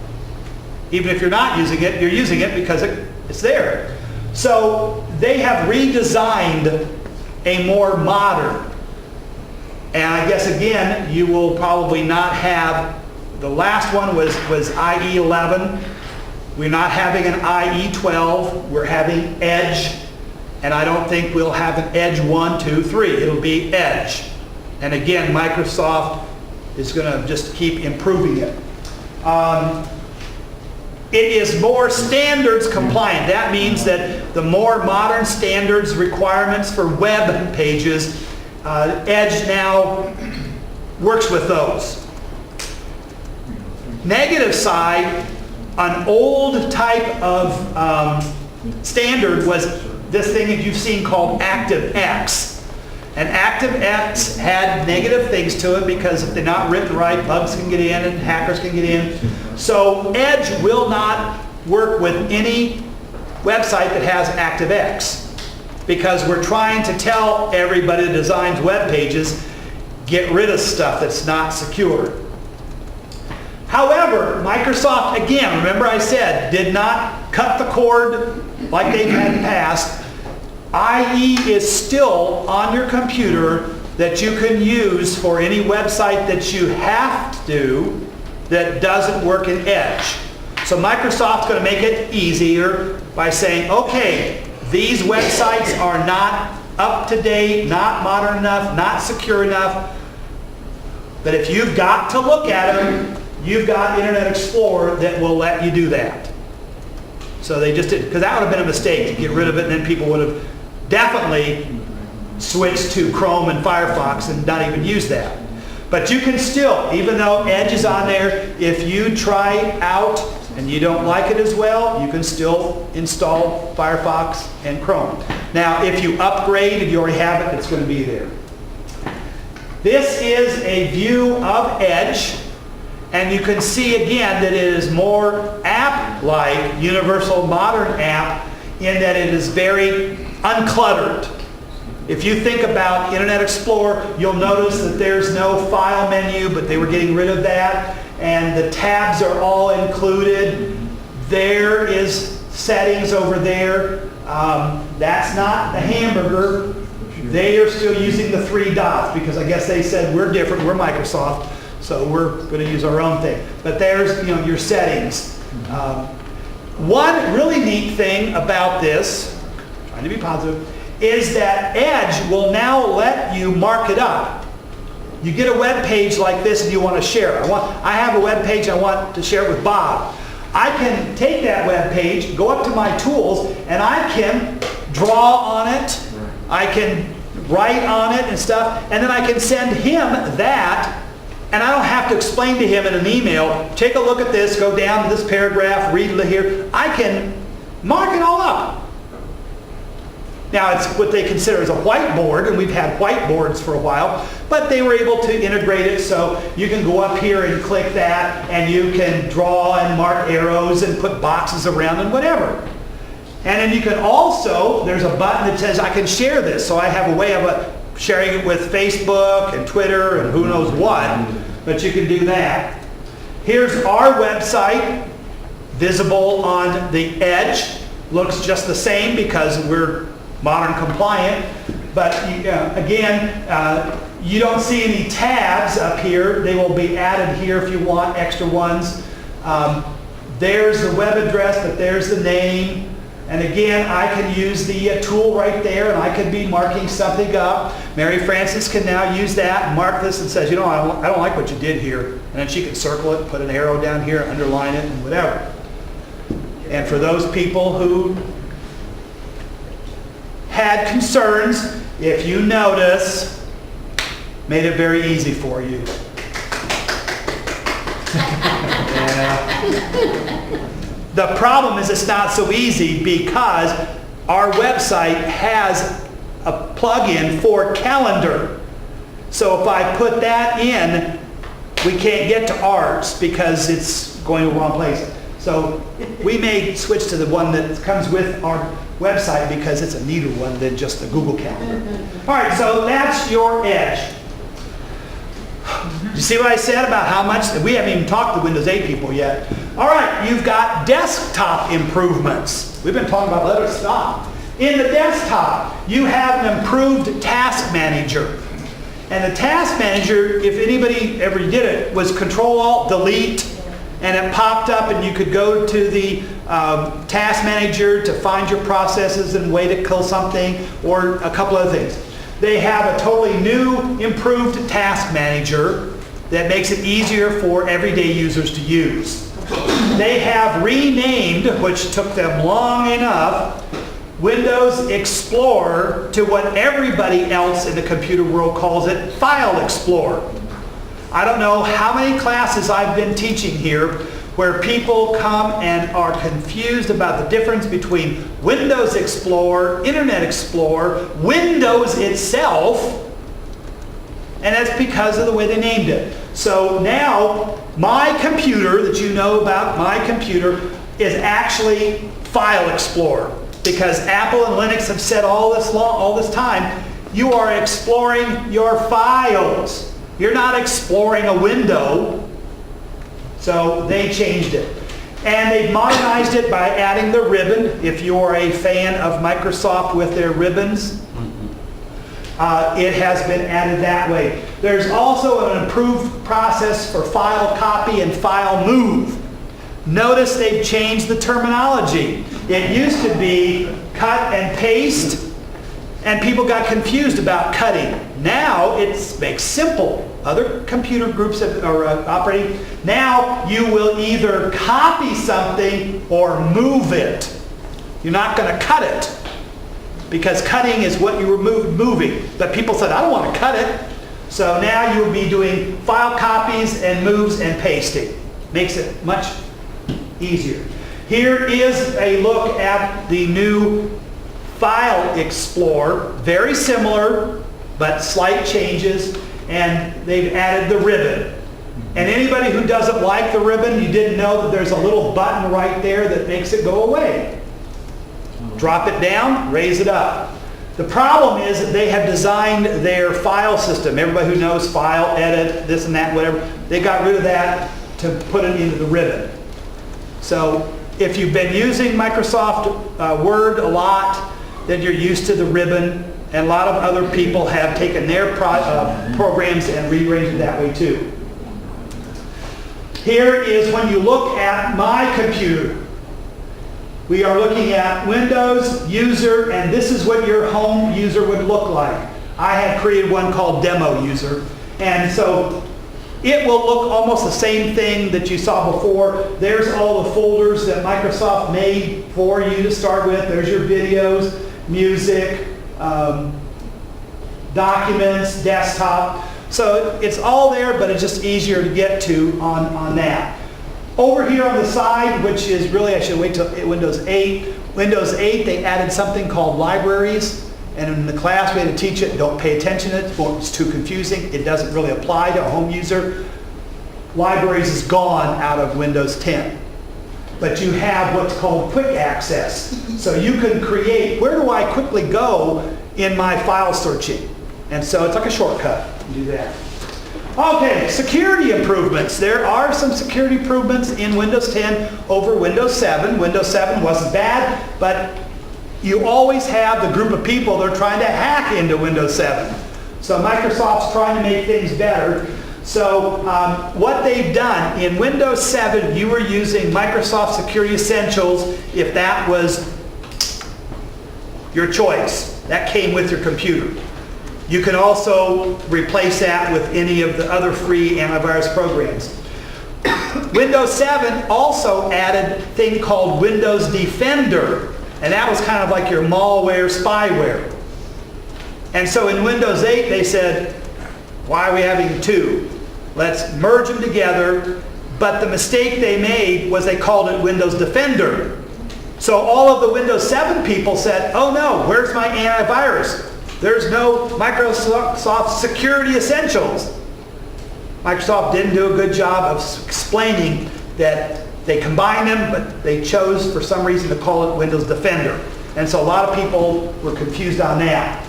Even if you're not using it, you're using it because it's there. So they have redesigned a more modern. And I guess again, you will probably not have the last one was IE 11. We're not having an IE 12. We're having Edge. And I don't think we'll have an Edge 1, 2, 3. It'll be Edge. And again, Microsoft is going to just keep improving it. It is more standards compliant. That means that the more modern standards requirements for web pages, Edge now works with those. Negative side, an old type of standard was this thing that you've seen called ActiveX. And ActiveX had negative things to it because if they're not written right, bugs can get in and hackers can get in. So Edge will not work with any website that has ActiveX because we're trying to tell everybody that designs web pages, get rid of stuff that's not secure. However, Microsoft, again, remember I said, did not cut the cord like they've had in the past. IE is still on your computer that you can use for any website that you have to do that doesn't work in Edge. So Microsoft's going to make it easier by saying, okay, these websites are not up to date, not modern enough, not secure enough, but if you've got to look at them, you've got Internet Explorer that will let you do that. So they just did, because that would have been a mistake to get rid of it, and then people would have definitely switched to Chrome and Firefox and not even use that. But you can still, even though Edge is on there, if you try it out and you don't like it as well, you can still install Firefox and Chrome. Now, if you upgrade, if you already have it, it's going to be there. This is a view of Edge, and you can see again that it is more app-like, universal modern app, in that it is very uncluttered. If you think about Internet Explorer, you'll notice that there's no file menu, but they were getting rid of that, and the tabs are all included. There is settings over there. That's not the hamburger. They are still using the 3 dots because I guess they said we're different, we're Microsoft, so we're going to use our own thing. But there's your settings. One really neat thing about this, trying to be positive, is that Edge will now let you mark it up. You get a web page like this and you want to share it. I have a web page I want to share it with Bob. I can take that web page, go up to my tools, and I can draw on it. I can write on it and stuff, and then I can send him that, and I don't have to explain to him in an email, take a look at this, go down to this paragraph, read it here. I can mark it all up. Now, it's what they consider as a whiteboard, and we've had whiteboards for a while, but they were able to integrate it so you can go up here and click that, and you can draw and mark arrows and put boxes around and whatever. And then you can also, there's a button that says I can share this, so I have a way of sharing it with Facebook and Twitter and who knows what, but you can do that. Here's our website, visible on the Edge. Looks just the same because we're modern compliant, but again, you don't see any tabs up here. They will be added here if you want extra ones. There's the web address, but there's the name. And again, I can use the tool right there, and I could be marking something up. Mary Frances can now use that and mark this and says, I don't like what you did here. And then she can circle it, put an arrow down here, underline it, and whatever. And for those people who had concerns, if you notice, made it very easy for you. Yeah. The problem is it's not so easy because our website has a plug-in for calendar. So if I put that in, we can't get to ours because it's going to the wrong place. So we may switch to the one that comes with our website because it's a neater one than just the Google Calendar. All right, so that's your Edge. You see what I said about how much? We haven't even talked to Windows 8 people yet. All right, you've got desktop improvements. We've been talking about let it stop. In the desktop, you have an improved task manager. And the task manager, if anybody ever did it, was Control-Alt-Delete, and it popped up and you could go to the task manager to find your processes and way to kill something, or a couple other things. They have a totally new, improved task manager that makes it easier for everyday users to use. They have renamed, which took them long enough, Windows Explorer to what everybody else in the computer world calls it, File Explorer. I don't know how many classes I've been teaching here where people come and are confused about the difference between Windows Explorer, Internet Explorer, Windows itself, and that's because of the way they named it. So now, my computer that you know about, my computer, is actually File Explorer, because Apple and Linux have said all this time, you are exploring your files. You're not exploring a window. So they changed it. And they've modernized it by adding the ribbon. If you're a fan of Microsoft with their ribbons, it has been added that way. There's also an improved process for file copy and file move. Notice they've changed the terminology. It used to be cut and paste, and people got confused about cutting. Now it makes simple. Other computer groups are operating. Now you will either copy something or move it. You're not going to cut it, because cutting is what you were moving. But people said, I don't want to cut it. So now you'll be doing file copies and moves and pasting. Makes it much easier. Here is a look at the new File Explorer. Very similar, but slight changes. And they've added the ribbon. And anybody who doesn't like the ribbon, you didn't know that there's a little button right there that makes it go away. Drop it down, raise it up. The problem is that they have designed their file system. Everybody who knows file, edit, this and that, whatever, they got rid of that to put it into the ribbon. So if you've been using Microsoft Word a lot, then you're used to the ribbon. And a lot of other people have taken their programs and rearranged it that way too. Here is when you look at my computer. We are looking at Windows user, and this is what your home user would look like. I have created one called Demo User. And so it will look almost the same thing that you saw before. There's all the folders that Microsoft made for you to start with. There's your videos, music, documents, desktop. So it's all there, but it's just easier to get to on that. Over here on the side, which is really, I should wait till Windows 8. Windows 8, they added something called libraries. And in the class we had to teach it. Don't pay attention to it. It's too confusing. It doesn't really apply to a home user. Libraries is gone out of Windows 10. But you have what's called quick access. So you can create, where do I quickly go in my file searching? And so it's like a shortcut. You do that. Okay, security improvements. There are some security improvements in Windows 10 over Windows 7. Windows 7 wasn't bad, but you always have the group of people that are trying to hack into Windows 7. So Microsoft's trying to make things better. So what they've done, in Windows 7, you were using Microsoft Security Essentials if that was your choice. That came with your computer. You can also replace that with any of the other free antivirus programs. Windows 7 also added a thing called Windows Defender, and that was kind of like your malware, spyware. And so in Windows 8 they said, why are we having two? Let's merge them together. But the mistake they made was they called it Windows Defender. So all of the Windows 7 people said, oh no, where's my antivirus? There's no Microsoft Security Essentials. Microsoft didn't do a good job of explaining that they combined them, but they chose for some reason to call it Windows Defender. And so a lot of people were confused on that.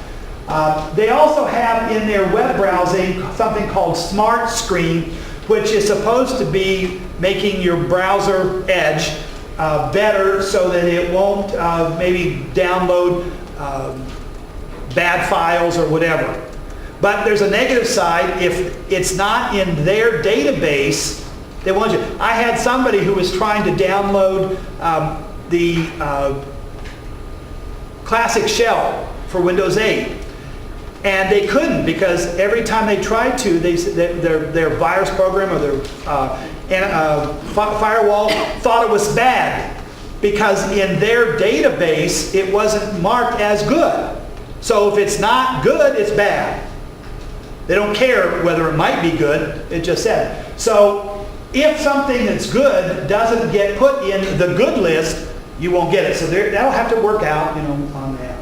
They also have in their web browsing something called Smart Screen, which is supposed to be making your browser Edge better so that it won't maybe download bad files or whatever. But there's a negative side. If it's not in their database, they want you. I had somebody who was trying to download the Classic Shell for Windows 8. And they couldn't, because every time they tried to, their virus program or their firewall thought it was bad, because in their database it wasn't marked as good. So if it's not good, it's bad. They don't care whether it might be good, it just said. So if something that's good doesn't get put in the good list, you won't get it. So that'll have to work out, on that.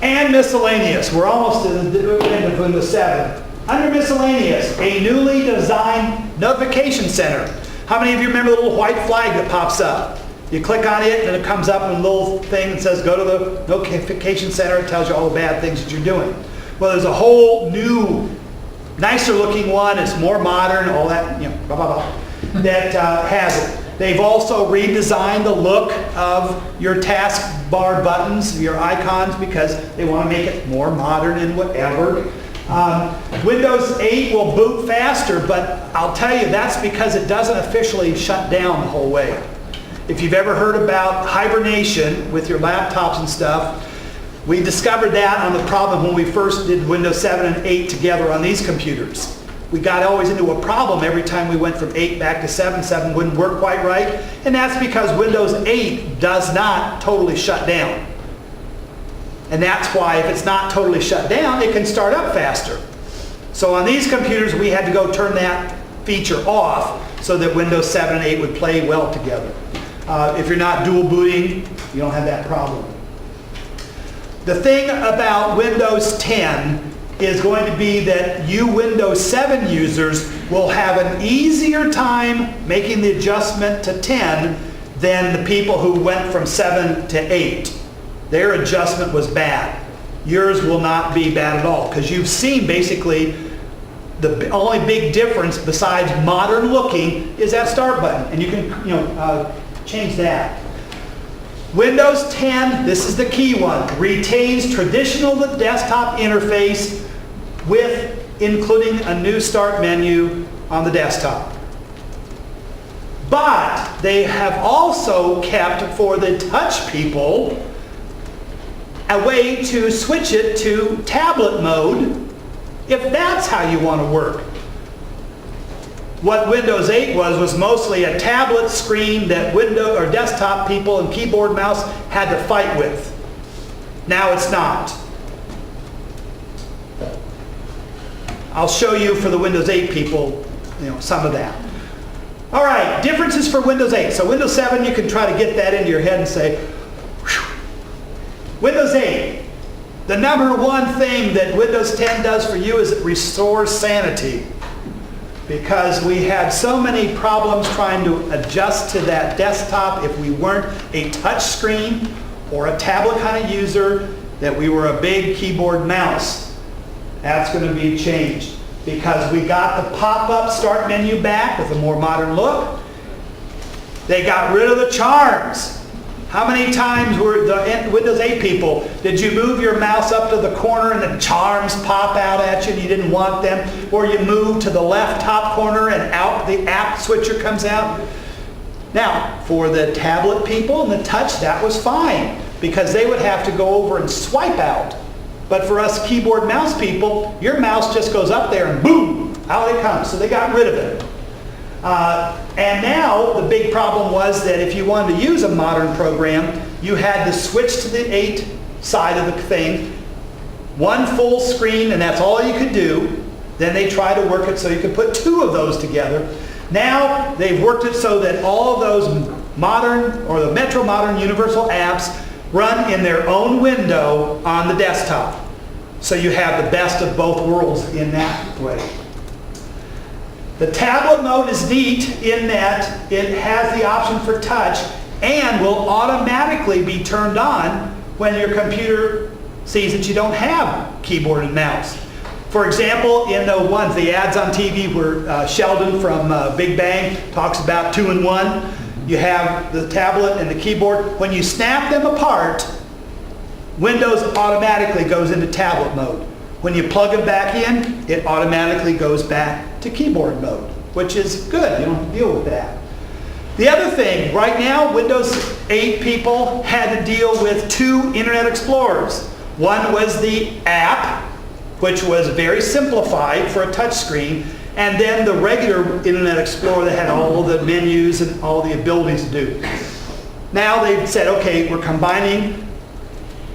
And miscellaneous. We're almost to the end of Windows 7. Under miscellaneous, a newly designed notification center. How many of you remember the little white flag that pops up? You click on it and it comes up in a little thing that says go to the notification center. It tells you all the bad things that you're doing. Well, there's a whole new, nicer looking one. It's more modern, all that, blah, blah, blah, that has it. They've also redesigned the look of your taskbar buttons, your icons, because they want to make it more modern and whatever. Windows 8 will boot faster, but I'll tell you that's because it doesn't officially shut down the whole way. If you've ever heard about hibernation with your laptops and stuff, we discovered that on the problem when we first did Windows 7 and 8 together on these computers. We got always into a problem every time we went from 8 back to 7. 7 wouldn't work quite right. And that's because Windows 8 does not totally shut down. And that's why if it's not totally shut down, it can start up faster. So on these computers, we had to go turn that feature off so that Windows 7 and 8 would play well together. If you're not dual booting, you don't have that problem. The thing about Windows 10 is going to be that you Windows 7 users will have an easier time making the adjustment to 10 than the people who went from 7 to 8. Their adjustment was bad. Yours will not be bad at all, because you've seen basically the only big difference besides modern looking is that start button, and you can change that. Windows 10, this is the key one, retains traditional desktop interface with including a new start menu on the desktop. But they have also kept, for the touch people, a way to switch it to tablet mode if that's how you want to work. What Windows 8 was mostly a tablet screen that Windows or desktop people and keyboard mouse had to fight with. Now it's not. I'll show you for the Windows 8 people, some of that. All right, differences for Windows 8. So Windows 7, you can try to get that into your head and say, whew. Windows 8, the number one thing that Windows 10 does for you is it restores sanity. Because we had so many problems trying to adjust to that desktop if we weren't a touch screen or a tablet kind of user, that we were a big keyboard mouse. That's going to be changed because we got the pop-up start menu back with a more modern look. They got rid of the charms. How many times were the Windows 8 people, did you move your mouse up to the corner and the charms pop out at you and you didn't want them? Or you move to the left top corner and out the app switcher comes out? Now, for the tablet people and the touch, that was fine because they would have to go over and swipe out. But for us keyboard mouse people, your mouse just goes up there and boom, out it comes. So they got rid of it. And now the big problem was that if you wanted to use a modern program, you had to switch to the 8 side of the thing, one full screen, and that's all you could do. Then they tried to work it so you could put 2 of those together. Now they've worked it so that all of those modern or the Metro Modern Universal apps run in their own window on the desktop. So you have the best of both worlds in that way. The tablet mode is neat in that it has the option for touch and will automatically be turned on when your computer sees that you don't have keyboard and mouse. For example, in the ads on TV where Sheldon from Big Bang talks about 2-in-1, you have the tablet and the keyboard. When you snap them apart, Windows automatically goes into tablet mode. When you plug it back in, it automatically goes back to keyboard mode, which is good. You don't have to deal with that. The other thing, right now, Windows 8 people had to deal with two Internet Explorers. One was the app, which was very simplified for a touchscreen, and then the regular Internet Explorer that had all the menus and all the abilities to do. Now they've said, okay, we're combining.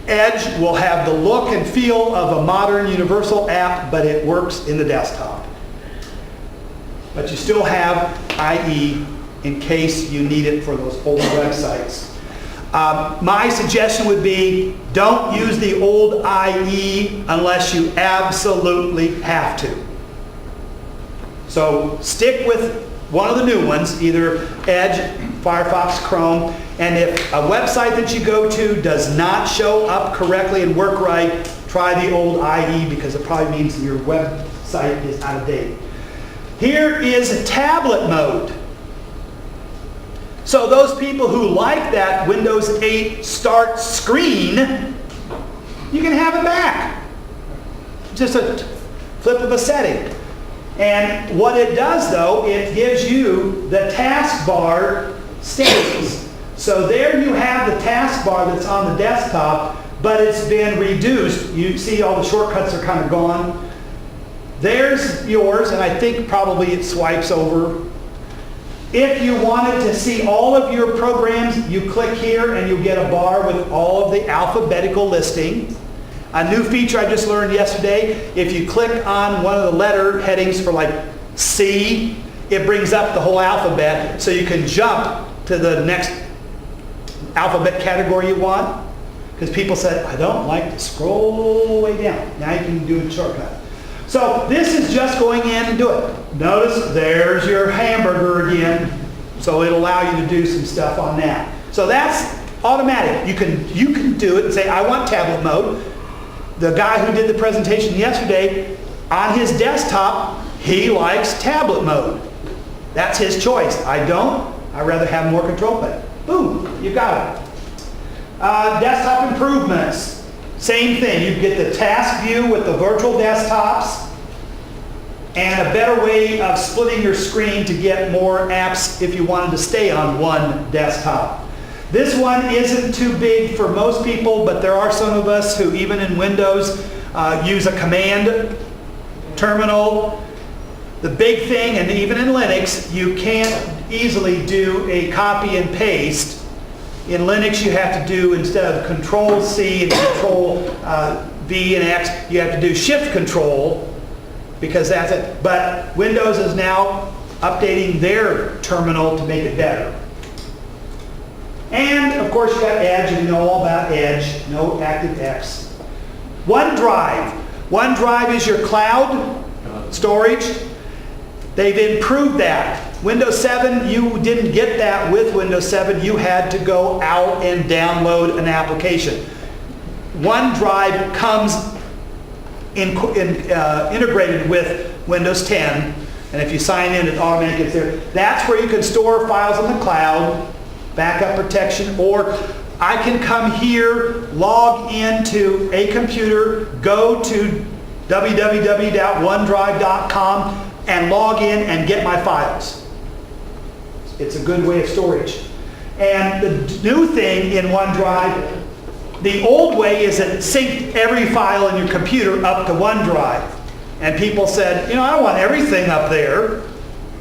Edge will have the look and feel of a modern universal app, but it works in the desktop. But you still have IE in case you need it for those old websites. My suggestion would be don't use the old IE unless you absolutely have to. So stick with one of the new ones, either Edge, Firefox, Chrome, and if a website that you go to does not show up correctly and work right, try the old IE because it probably means your website is out of date. Here is tablet mode. So those people who like that Windows 8 start screen, you can have it back. Just a flip of a setting. And what it does though, it gives you the taskbar stays. So there you have the taskbar that's on the desktop, but it's been reduced. You see all the shortcuts are kind of gone. There's yours, and I think probably it swipes over. If you wanted to see all of your programs, you click here and you'll get a bar with all of the alphabetical listing. A new feature I just learned yesterday, if you click on one of the letter headings for like C, it brings up the whole alphabet so you can jump to the next alphabet category you want. Because people said, I don't like to scroll way down. Now you can do a shortcut. So this is just going in and do it. Notice there's your hamburger again. So it'll allow you to do some stuff on that. So that's automatic. You can do it and say, I want tablet mode. The guy who did the presentation yesterday, on his desktop, he likes tablet mode. That's his choice. I don't. I'd rather have more control, but boom, you got it. Desktop improvements. Same thing. You get the task view with the virtual desktops and a better way of splitting your screen to get more apps if you wanted to stay on one desktop. This one isn't too big for most people, but there are some of us who, even in Windows, use a command terminal. The big thing, and even in Linux, you can't easily do a copy and paste. In Linux, you have to do, instead of Control-C and Control-V and X, you have to do Shift-Control, because that's it. But Windows is now updating their terminal to make it better. And of course you got Edge, and you know all about Edge, no ActiveX. OneDrive. OneDrive is your cloud storage. They've improved that. Windows 7, you didn't get that with Windows 7. You had to go out and download an application. OneDrive comes integrated with Windows 10, and if you sign in, it automatically gets there. That's where you can store files in the cloud, backup protection, or I can come here, log into a computer, go to www.onedrive.com and log in and get my files. It's a good way of storage. And the new thing in OneDrive, the old way is it synced every file in your computer up to OneDrive. And people said, I don't want everything up there.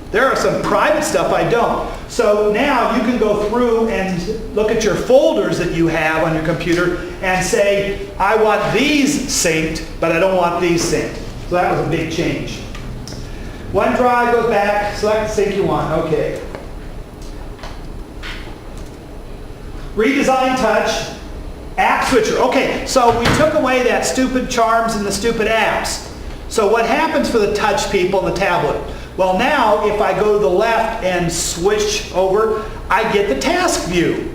There are some private stuff I don't. So now you can go through and look at your folders that you have on your computer and say, I want these synced, but I don't want these synced. So that was a big change. OneDrive goes back, select the sync you want. Okay. Redesign touch, app switcher. Okay, so we took away that stupid charms and the stupid apps. So what happens for the touch people and the tablet? Well, now if I go to the left and switch over, I get the task view.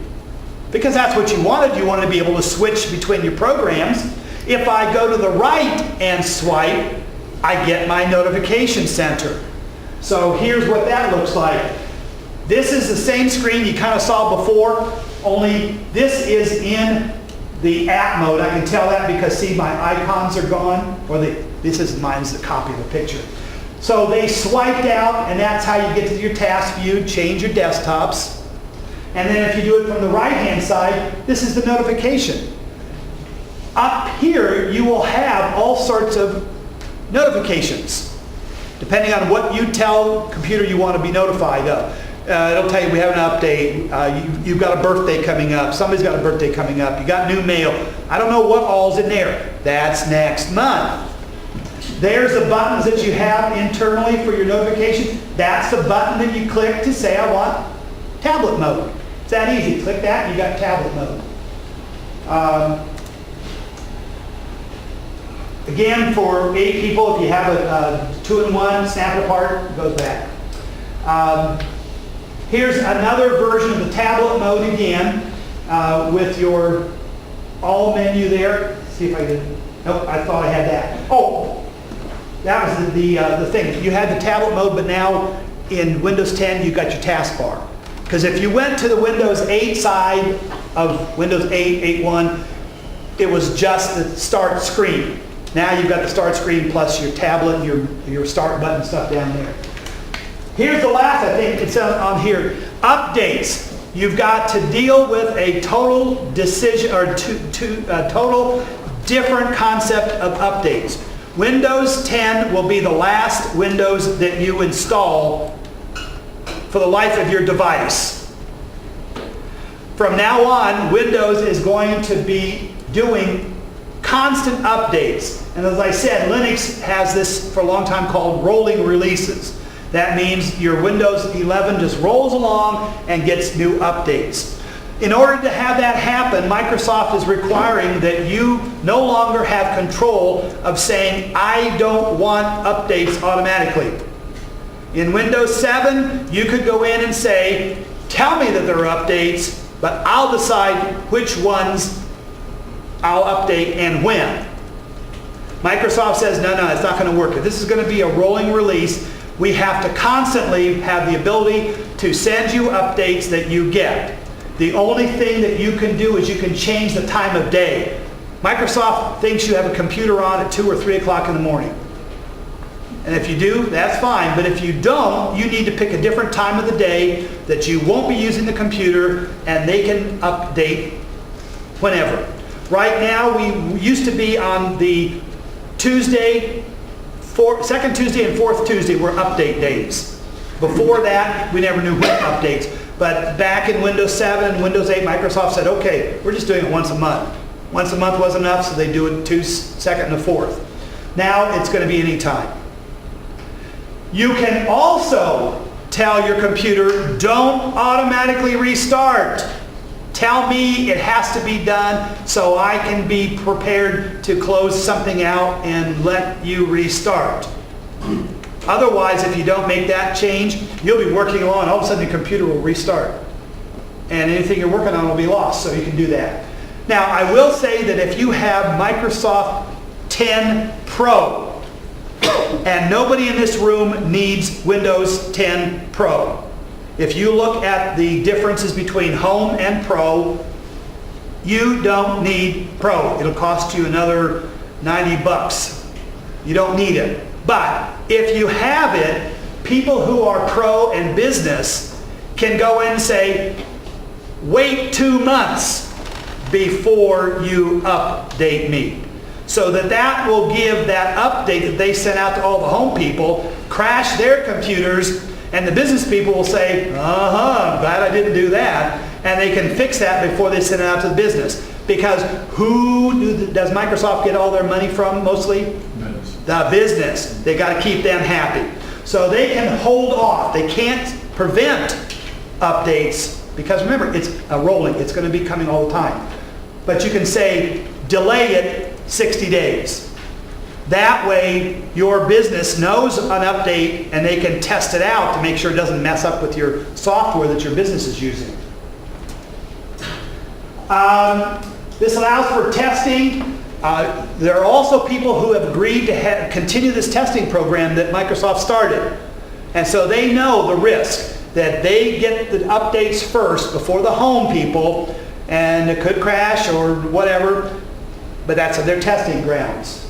Because that's what you wanted. You wanted to be able to switch between your programs. If I go to the right and swipe, I get my notification center. So here's what that looks like. This is the same screen you kind of saw before, only this is in the app mode. I can tell that because, see, my icons are gone, or this is mine's a copy of the picture. So they swiped out, and that's how you get to your task view, change your desktops. And then if you do it from the right-hand side, this is the notification. Up here, you will have all sorts of notifications, depending on what you tell computer you want to be notified of. It'll tell you we have an update, you've got a birthday coming up, somebody's got a birthday coming up, you got new mail. I don't know what all's in there. That's next month. There's the buttons that you have internally for your notification. That's the button that you click to say, I want tablet mode. It's that easy. Click that and you got tablet mode. Again, for 8 people, if you have a 2-in-1, snap it apart, it goes back. Here's another version of the tablet mode again, with your all menu there. Let's see if I can, nope, I thought I had that. Oh, that was the thing. You had the tablet mode, but now in Windows 10, you got your taskbar. Because if you went to the Windows 8 side of Windows 8, 8.1, it was just the start screen. Now you've got the start screen plus your tablet, your start button stuff down there. Here's the last, I think it's on here, updates. You've got to deal with a total decision, or total different concept of updates. Windows 10 will be the last Windows that you install for the life of your device. From now on, Windows is going to be doing constant updates. And as I said, Linux has this for a long time called rolling releases. That means your Windows 11 just rolls along and gets new updates. In order to have that happen, Microsoft is requiring that you no longer have control of saying, I don't want updates automatically. In Windows 7, you could go in and say, tell me that there are updates, but I'll decide which ones I'll update and when. Microsoft says, no, it's not going to work. If this is going to be a rolling release, we have to constantly have the ability to send you updates that you get. The only thing that you can do is you can change the time of day. Microsoft thinks you have a computer on at 2 or 3 o'clock in the morning. And if you do, that's fine. But if you don't, you need to pick a different time of the day that you won't be using the computer, and they can update whenever. Right now, we used to be on the second Tuesday and fourth Tuesday were update days. Before that, we never knew when updates. But back in Windows 7 and Windows 8, Microsoft said, okay, we're just doing it once a month. Once a month wasn't enough, so they do it second and the fourth. Now it's going to be any time. You can also tell your computer, don't automatically restart. Tell me it has to be done so I can be prepared to close something out and let you restart. Otherwise, if you don't make that change, you'll be working along, all of a sudden the computer will restart. And anything you're working on will be lost, so you can do that. Now, I will say that if you have Microsoft 10 Pro, and nobody in this room needs Windows 10 Pro. If you look at the differences between Home and Pro, you don't need Pro. It'll cost you another $90. You don't need it. But if you have it, people who are Pro and business can go in and say, wait 2 months before you update me. So that will give that update that they sent out to all the home people, crash their computers, and the business people will say, I'm glad I didn't do that. And they can fix that before they send it out to the business. Because does Microsoft get all their money from mostly? The business. They got to keep them happy. So they can hold off. They can't prevent updates because remember, it's a rolling. It's going to be coming all the time. But you can say, delay it 60 days. That way, your business knows an update and they can test it out to make sure it doesn't mess up with your software that your business is using. This allows for testing. There are also people who have agreed to continue this testing program that Microsoft started. And so they know the risk that they get the updates first before the home people, and it could crash or whatever, but that's their testing grounds.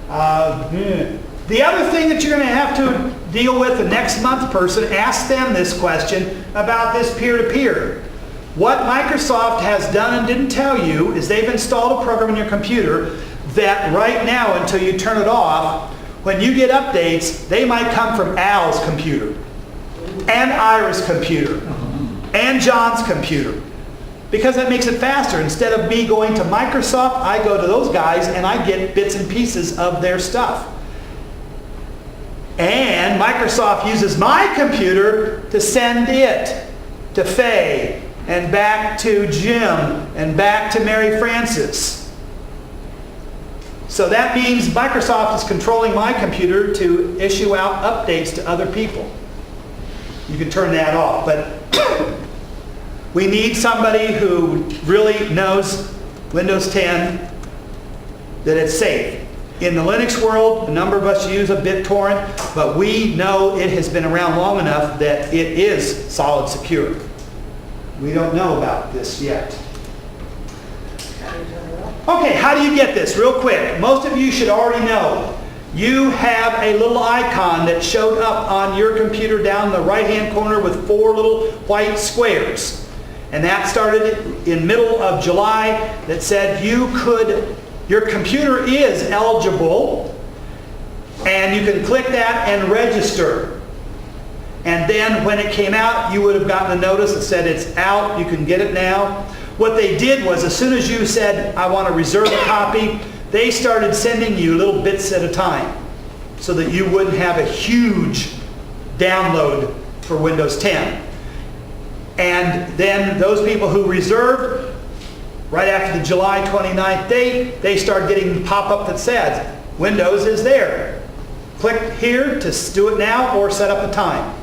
The other thing that you're going to have to deal with the next month person, ask them this question about this peer-to-peer. What Microsoft has done and didn't tell you is they've installed a program in your computer that right now, until you turn it off, when you get updates, they might come from Al's computer, and Ira's computer, and John's computer. Because that makes it faster. Instead of me going to Microsoft, I go to those guys and I get bits and pieces of their stuff. And Microsoft uses my computer to send it to Faye, and back to Jim, and back to Mary Frances. So that means Microsoft is controlling my computer to issue out updates to other people. You can turn that off, but we need somebody who really knows Windows 10, that it's safe. In the Linux world, a number of us use a BitTorrent, but we know it has been around long enough that it is solid secure. We don't know about this yet. Okay, how do you get this? Real quick. Most of you should already know. You have a little icon that showed up on your computer down in the right-hand corner with 4 little white squares. And that started in middle of July that said your computer is eligible, and you can click that and register. And then when it came out, you would have gotten a notice that said it's out, you can get it now. What they did was, as soon as you said, I want to reserve a copy, they started sending you little bits at a time so that you wouldn't have a huge download for Windows 10. And then those people who reserved, right after the July 29th date, they start getting pop-up that says, Windows is there. Click here to do it now or set up a time.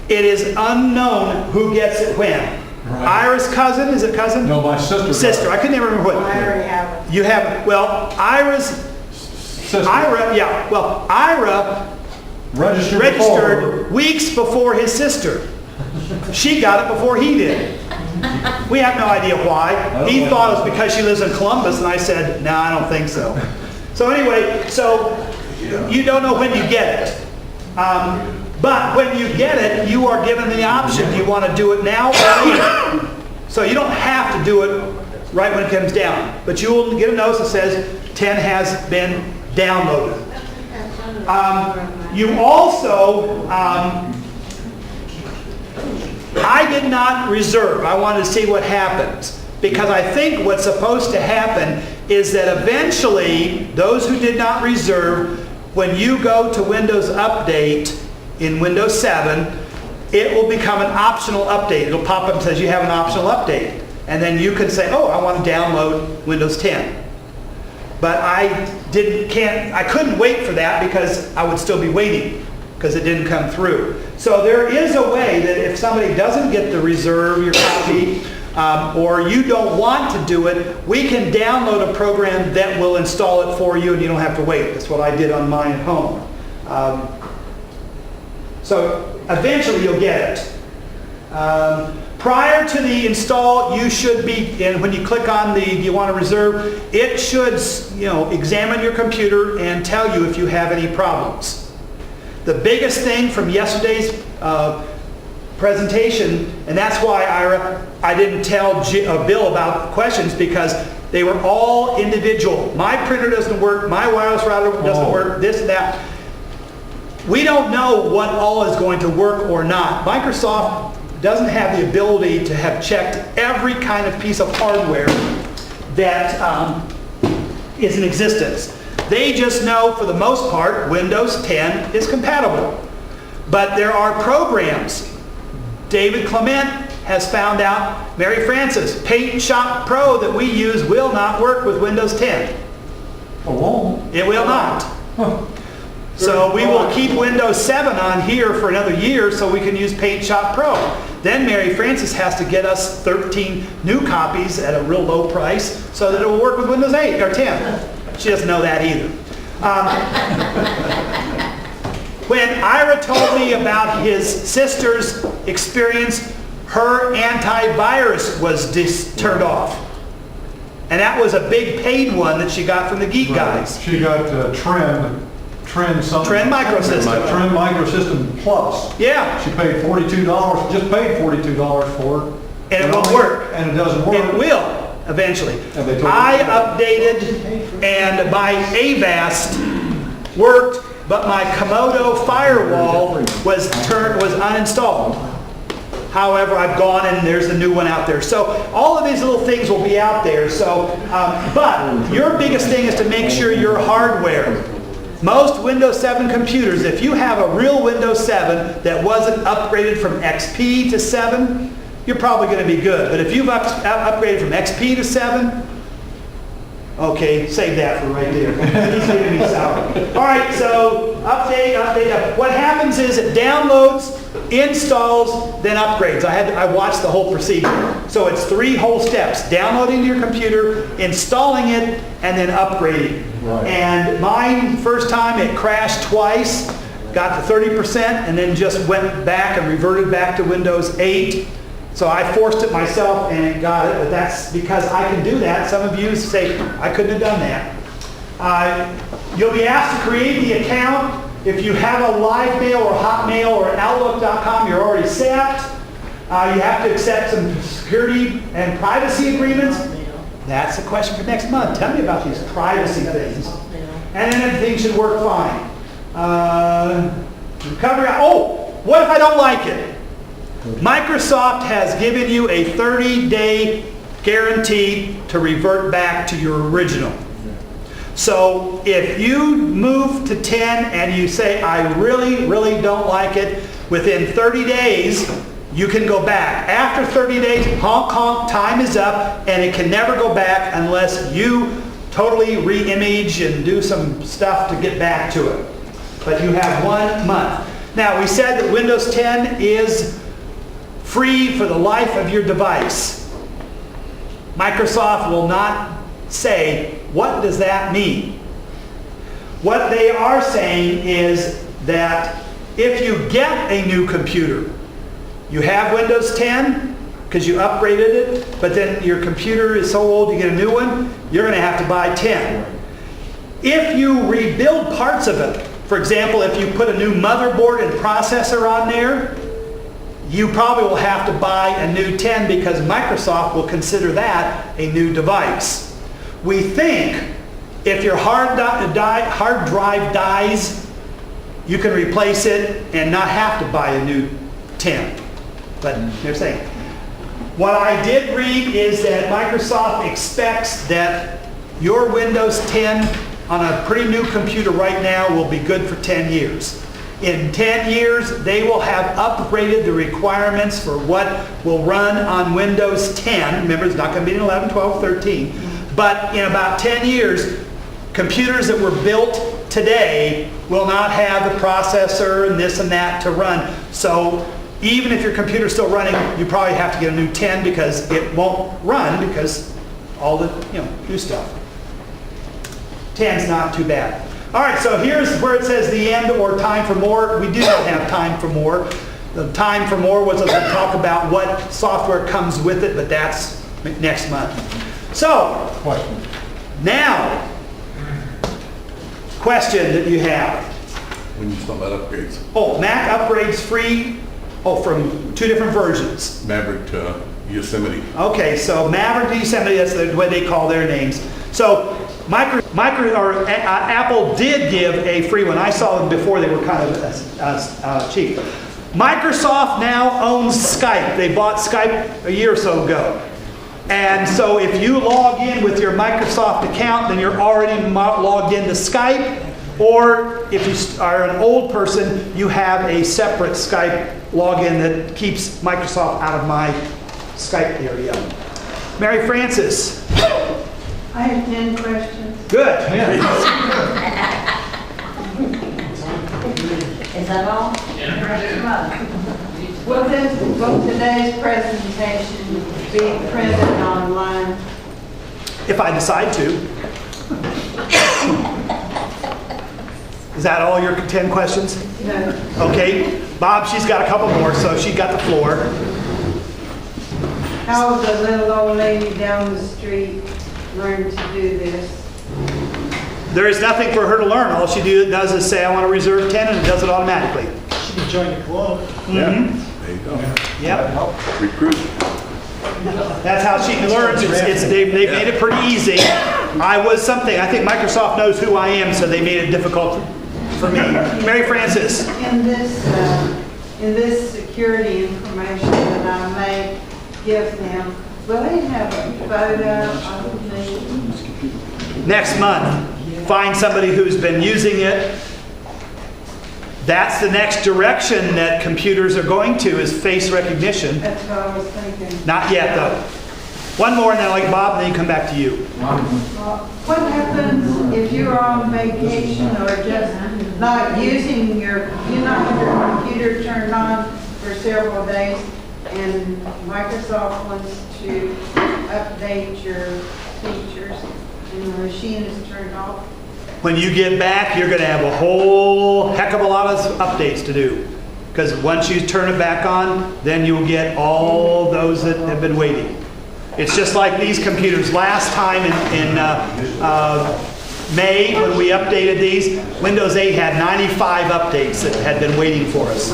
It is unknown who gets it when. Right. Ira's cousin, is it cousin? No, my sister. Sister, I couldn't even remember what. I already have it. You have, well, Ira's, Sister. Ira Registered registered weeks before his sister. She got it before he did. We have no idea why. He thought it was because she lives in Columbus, and I said, no, I don't think so. So anyway, so you don't know when you get it. But when you get it, you are given the option. Do you want to do it now or later? So you don't have to do it right when it comes down. But you will get a notice that says 10 has been downloaded. You also, I did not reserve. I wanted to see what happens. Because I think what's supposed to happen is that eventually, those who did not reserve, when you go to Windows Update in Windows 7, it will become an optional update. It'll pop up and says you have an optional update. And then you can say, oh, I want to download Windows 10. But I couldn't wait for that because I would still be waiting because it didn't come through. So there is a way that if somebody doesn't get to reserve your copy, or you don't want to do it, we can download a program that will install it for you and you don't have to wait. That's what I did on mine at home. So eventually you'll get it. Prior to the install, you should be, and when you click on the you want to reserve, it should examine your computer and tell you if you have any problems. The biggest thing from yesterday's presentation, and that's why I didn't tell Bill about questions, because they were all individual. My printer doesn't work, my wireless router doesn't work, this and that. We don't know what all is going to work or not. Microsoft doesn't have the ability to have checked every kind of piece of hardware that is in existence. They just know, for the most part, Windows 10 is compatible. But there are programs. David Clement has found out, Mary Frances, Paint Shop Pro that we use will not work with Windows 10. Oh, won't? It will not. Huh. So we will keep Windows 7 on here for another year so we can use Paint Shop Pro. Then Mary Frances has to get us 13 new copies at a real low price so that it will work with Windows 8 or 10. She doesn't know that either. When Ira told me about his sister's experience, her antivirus was turned off. And that was a big paid one that she got from the Geek guys. She got Trend something. Trend Microsystem. Trend Microsystem Plus. Yeah, She paid $42, just paid $42 for it. and it won't work. And it doesn't work. It will, eventually. And they told I you- updated, and my Avast worked, but my Komodo firewall was uninstalled. However, I've gone and there's a new one out there. So all of these little things will be out there. So, but your biggest thing is to make sure your hardware. Most Windows 7 computers, if you have a real Windows 7 that wasn't upgraded from XP to 7, you're probably going to be good. But if you've upgraded from XP to 7, okay, save that for right there. He's giving me sour. All right, so update. What happens is it downloads, installs, then upgrades. I watched the whole procedure. So it's 3 whole steps: downloading to your computer, installing it, and then upgrading. Right. And mine, first time, it crashed twice, got to 30%, and then just went back and reverted back to Windows 8. So I forced it myself and it got it, but that's because I can do that. Some of you say, I couldn't have done that. You'll be asked to create the account. If you have a live mail or Hotmail or Outlook.com, you're already set. You have to accept some security and privacy agreements. That's a question for next month. Tell me about these privacy things. And then everything should work fine. What if I don't like it? Microsoft has given you a 30-day guarantee to revert back to your original. So if you move to 10 and you say, I really, really don't like it, within 30 days, you can go back. After 30 days, honk, honk, time is up, and it can never go back unless you totally re-image and do some stuff to get back to it. But you have 1 month. Now, we said that Windows 10 is free for the life of your device. Microsoft will not say, what does that mean? What they are saying is that if you get a new computer, you have Windows 10 because you upgraded it, but then your computer is so old you get a new one, you're going to have to buy 10. If you rebuild parts of it, for example, if you put a new motherboard and processor on there, you probably will have to buy a new 10 because Microsoft will consider that a new device. We think if your hard drive dies, you can replace it and not have to buy a new 10. But they're saying. What I did read is that Microsoft expects that your Windows 10 on a pretty new computer right now will be good for 10 years. In 10 years, they will have upgraded the requirements for what will run on Windows 10. Remember, it's not going to be in 11, 12, 13. But in about 10 years, computers that were built today will not have the processor and this and that to run. So even if your computer's still running, you probably have to get a new 10 because it won't run because all the new stuff. 10's not too bad. All right, so here's where it says the end or time for more. We do not have time for more. The time for more was to talk about what software comes with it, but that's next month. So, now, question that you have. When you talk about upgrades, Oh, Mac upgrades free. Oh, from 2 different versions. Maverick to Yosemite. Okay, so Maverick to Yosemite, that's the way they call their names. So Apple did give a free one. I saw them before, they were kind of cheap. Microsoft now owns Skype. They bought Skype a year or so ago. And so if you log in with your Microsoft account, then you're already logged into Skype. Or if you are an old person, you have a separate Skype login that keeps Microsoft out of my Skype area. Mary Frances. I have 10 questions. Good. Is that all? Yeah. Will today's presentation be printed online? If I decide to. Is that all your 10 questions? No. Okay. Bob, she's got a couple more, so she got the floor. How will the little old lady down the street learn to do this? There is nothing for her to learn. All she does is say, I want to reserve 10, and it does it automatically. She can join the club. Mhm. There you go. Yep. Recruit. That's how she learns. They've made it pretty easy. I think Microsoft knows who I am, so they made it difficult for me. Mary Frances. In this security information that I may give them, will they have a photo of me? Next month, find somebody who's been using it. That's the next direction that computers are going to, is face recognition. That's what I was thinking. Not yet, though. One more, and then like Bob, and then you come back to you. Well, what happens if you're on vacation or just not using you not have your computer turned on for several days and Microsoft wants to update your features and the machine is turned off? When you get back, you're going to have a whole heck of a lot of updates to do. Because once you turn it back on, then you'll get all those that have been waiting. It's just like these computers. Last time in May, when we updated these, Windows 8 had 95 updates that had been waiting for us.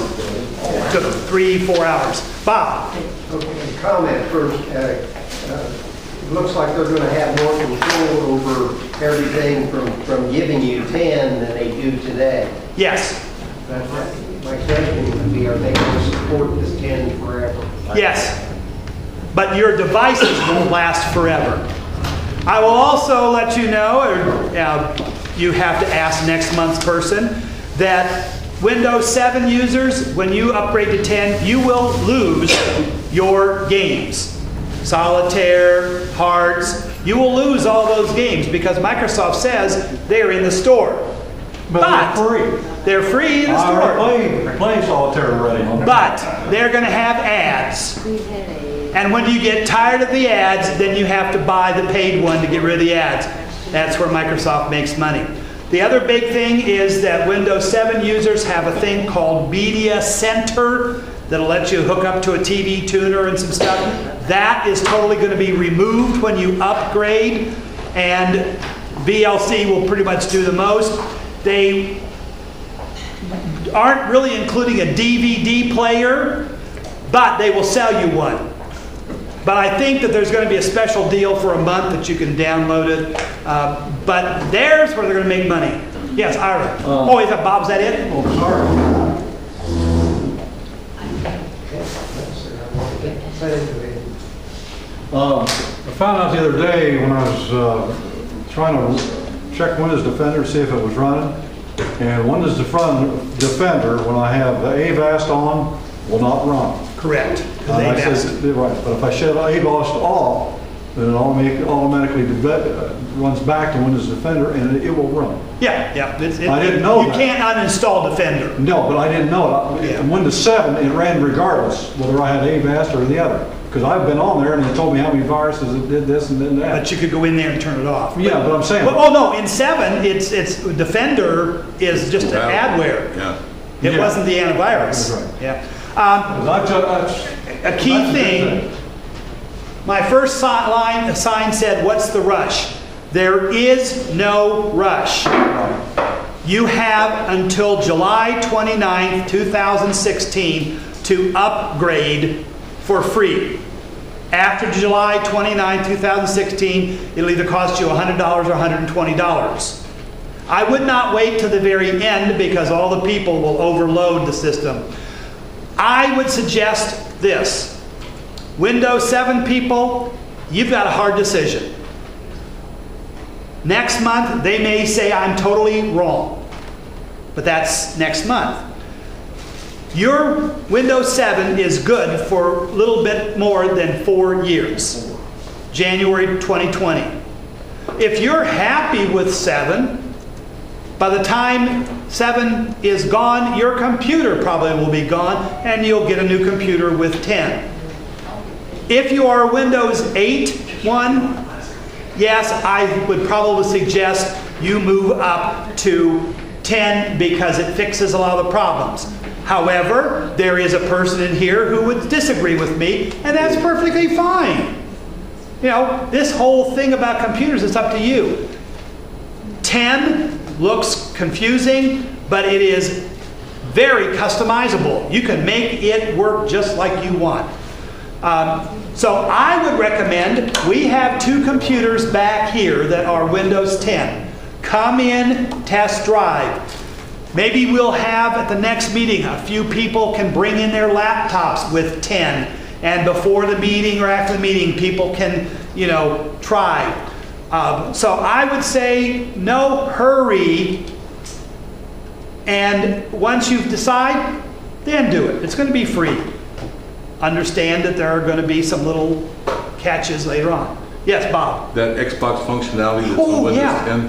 It took 3-4 hours. Bob? Okay, comment first. It looks like they're going to have more control over everything from giving you 10 than they do today. Yes. My question would be, are they going to support this 10 forever? Yes. But your devices won't last forever. I will also let you know, or you have to ask next month's person, that Windows 7 users, when you upgrade to 10, you will lose your games. Solitaire, Hearts, you will lose all those games because Microsoft says they're in the store. But they're free. They're free in the store. I play solitaire already. But they're going to have ads. And when you get tired of the ads, then you have to buy the paid one to get rid of the ads. That's where Microsoft makes money. The other big thing is that Windows 7 users have a thing called Media Center that'll let you hook up to a TV tuner and some stuff. That is totally going to be removed when you upgrade, and VLC will pretty much do the most. They aren't really including a DVD player, but they will sell you one. But I think that there's going to be a special deal for a month that you can download it. But there's where they're going to make money. Yes, Ira. Is that Bob? Is that it? Oh, sorry. I found out the other day when I was trying to check Windows Defender, see if it was running. And Windows Defender, when I have the AVAST on, will not run. Correct. And I said, right, but if I shut AVAST off, then it automatically runs back to Windows Defender and it will run. Yeah. I didn't know You that. can't uninstall Defender. No, but I didn't know it. Yeah. In Windows 7, it ran regardless whether I had AVAST or the other. Because I've been on there and it told me how many viruses it did this and then that. But you could go in there and turn it off. Yeah, but I'm saying. Oh no, in 7, it's Defender is just an adware. Yeah. It Yeah. wasn't the antivirus. That's right. Yeah. A key That's a good thing. My first sign said, "What's the rush?" There is no rush. You have until July 29th, 2016 to upgrade for free. After July 29th, 2016, it'll either cost you $100 or $120. I would not wait to the very end because all the people will overload the system. I would suggest this. Windows 7 people, you've got a hard decision. Next month, they may say I'm totally wrong, but that's next month. Your Windows 7 is good for a little bit more than 4 years, January 2020. If you're happy with 7, by the time 7 is gone, your computer probably will be gone, and you'll get a new computer with 10. If you are a Windows 8 one, yes, I would probably suggest you move up to 10 because it fixes a lot of the problems. However, there is a person in here who would disagree with me, and that's perfectly fine. You know, this whole thing about computers, it's up to you. 10 looks confusing, but it is very customizable. You can make it work just like you want. So I would recommend, we have 2 computers back here that are Windows 10. Come in, test drive. Maybe we'll have at the next meeting, a few people can bring in their laptops with 10. And before the meeting or after the meeting, people can, you know, try. So I would say no hurry. And once you decide, then do it. It's going to be free. Understand that there are going to be some little catches later on. Yes, Bob? That Xbox functionality that's Oh, on Windows yeah. 10,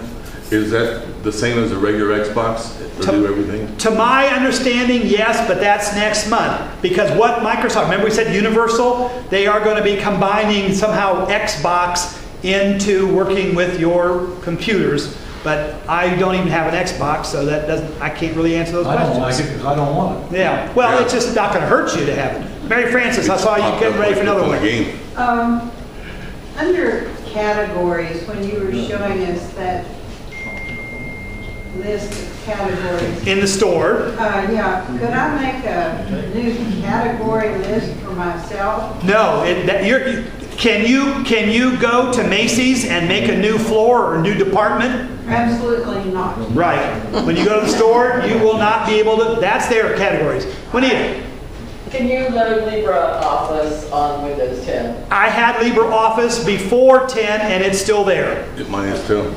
is that the same as a regular Xbox to do everything? To my understanding, yes, but that's next month. Because what Microsoft, remember we said Universal? They are going to be combining somehow Xbox into working with your computers. But I don't even have an Xbox, so that doesn't, I can't really answer those I questions. don't like it because I don't want it. Yeah, well, Yeah. it's just not going to hurt you to have it. Mary Frances, I saw you Popped getting up ready for like another it's on one. the game. Under categories, when you were showing us that list of categories, In the store. yeah, could I make a new category list for myself? No, can you go to Macy's and make a new floor or a new department? Absolutely not. Right. When you go to the store, you will not be able to, that's their categories. Juanita, Can you load LibreOffice on Windows 10? I had LibreOffice before 10 and it's still there. Mine is too.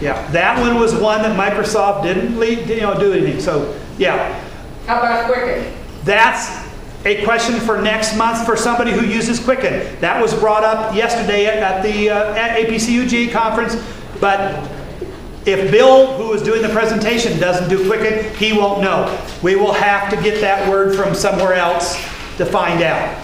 Yeah, that one was one that Microsoft didn't do anything. So, yeah, How about Quicken? that's a question for next month for somebody who uses Quicken. That was brought up yesterday at the at APCUG conference, but if Bill, who was doing the presentation, doesn't do Quicken, he won't know. We will have to get that word from somewhere else to find out.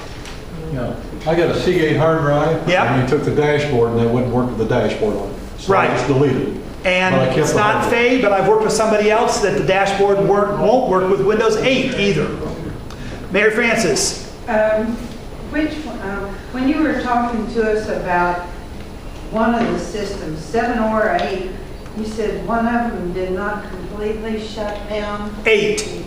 Yeah. I got a Seagate hard drive. Yeah. And he took the dashboard and it wouldn't work with the dashboard on it. So Right. I just deleted it. And But I kept it's the not hard drive. Fay, but I've worked with somebody else that the dashboard won't work with Windows 8 either. Mary Frances, When you were talking to us about one of the systems, 7 or 8, you said one of them did not completely shut down. 8.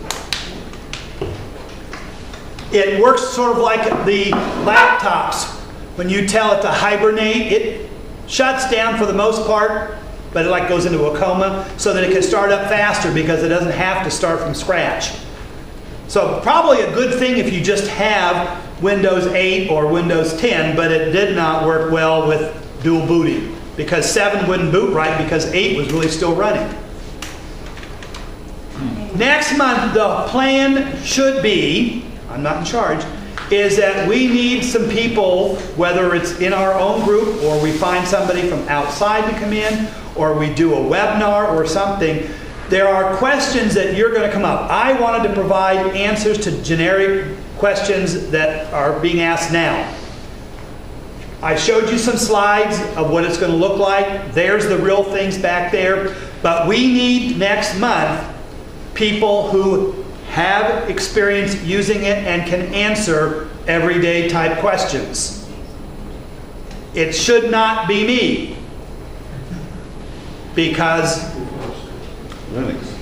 It works sort of like the laptops. When you tell it to hibernate, it shuts down for the most part, but it like goes into a coma so that it can start up faster because it doesn't have to start from scratch. So probably a good thing if you just have Windows 8 or Windows 10, but it did not work well with dual booting because 7 wouldn't boot right because 8 was really still running. Next month, the plan should be, I'm not in charge, is that we need some people, whether it's in our own group or we find somebody from outside to come in or we do a webinar or something. There are questions that you're going to come up. I wanted to provide answers to generic questions that are being asked now. I showed you some slides of what it's going to look like. There's the real things back there. But we need next month people who have experience using it and can answer everyday type questions. It should not be me. Because Linux.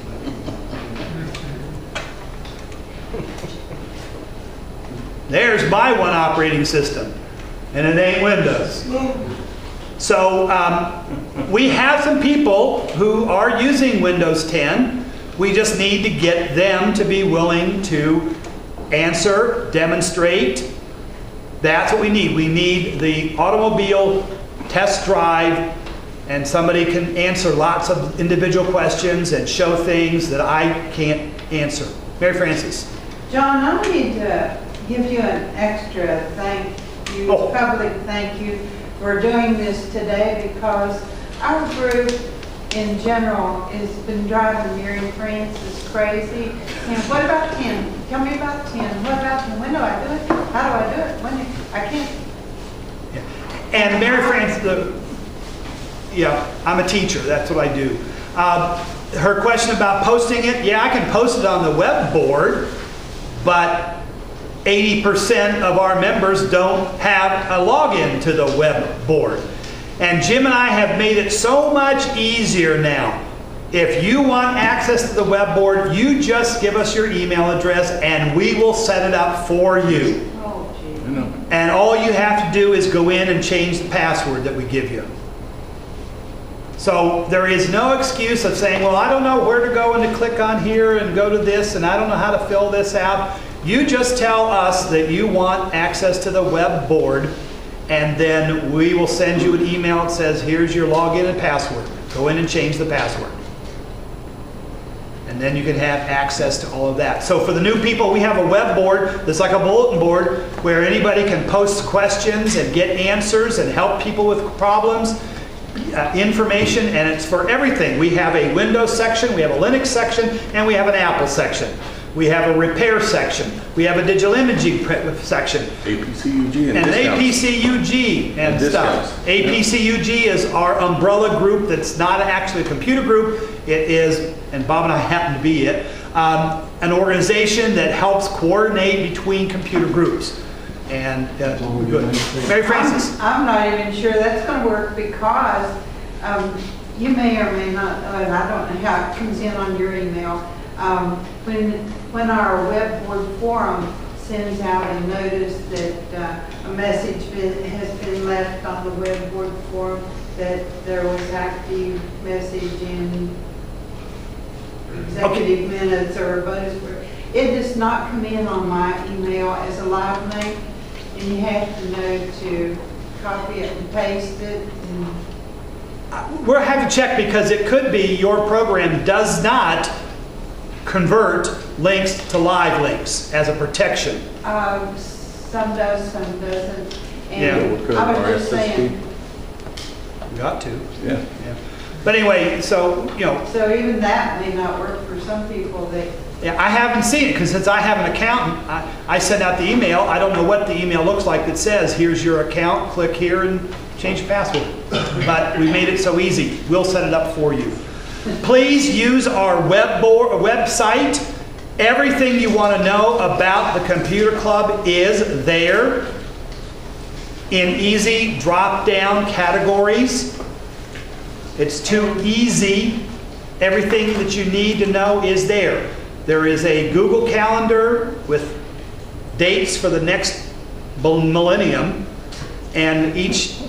there's my one operating system, and it ain't Windows. So we have some people who are using Windows 10. We just need to get them to be willing to answer, demonstrate. That's what we need. We need the automobile test drive, and somebody can answer lots of individual questions and show things that I can't answer. Mary Frances. John, I need to give you an extra thank you, Oh. public thank you for doing this today because our group in general has been driving Mary Frances crazy. And what about 10? Tell me about 10. What about 10? When do I do it? How do I do it? I can't. And Mary Frances, yeah, I'm a teacher. That's what I do. her question about posting it, yeah, I can post it on the web board, but 80% of our members don't have a login to the web board. And Jim and I have made it so much easier now. If you want access to the web board, you just give us your email address and we will set it up for you. Oh, gee. And all you have to do is go in and change the password that we give you. So there is no excuse of saying, well, I don't know where to go and to click on here and go to this, and I don't know how to fill this out. You just tell us that you want access to the web board, and then we will send you an email that says, here's your login and password. Go in and change the password. And then you can have access to all of that. So for the new people, we have a web board that's like a bulletin board where anybody can post questions and get answers and help people with problems, information, and it's for everything. We have a Windows section, we have a Linux section, and we have an Apple section. We have a repair section. We have a digital imaging section. APCUG and And discounts. APCUG and stuff. discounts. APCUG is our umbrella group that's not actually a computer group. It is, and Bob and I happen to be it, an organization that helps coordinate between computer groups. And good. Mary Frances. I'm not even sure that's going to work because you may or may not, and I don't know how it comes in on your email. When our web board forum sends out a notice that a message has been left on the web board forum that there was active message in executive minutes or a bonus word, it does not come in on my email as a live link, and you have to know to copy it and paste it. We'll have to check because it could be your program does not convert links to live links as a protection. Some does, some doesn't. Yeah, And I was just saying, Got to. Yeah. But anyway, so, you know, so even that may not work for some people that, yeah, I haven't seen it because since I have an accountant, I send out the email. I don't know what the email looks like that says, here's your account, click here and change your password. But we made it so easy. We'll set it up for you. Please use our website. Everything you want to know about the Computer Club is there in easy drop-down categories. It's too easy. Everything that you need to know is there. There is a Google Calendar with dates for the next millennium, and each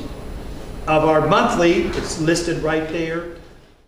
of our monthly, it's listed right there.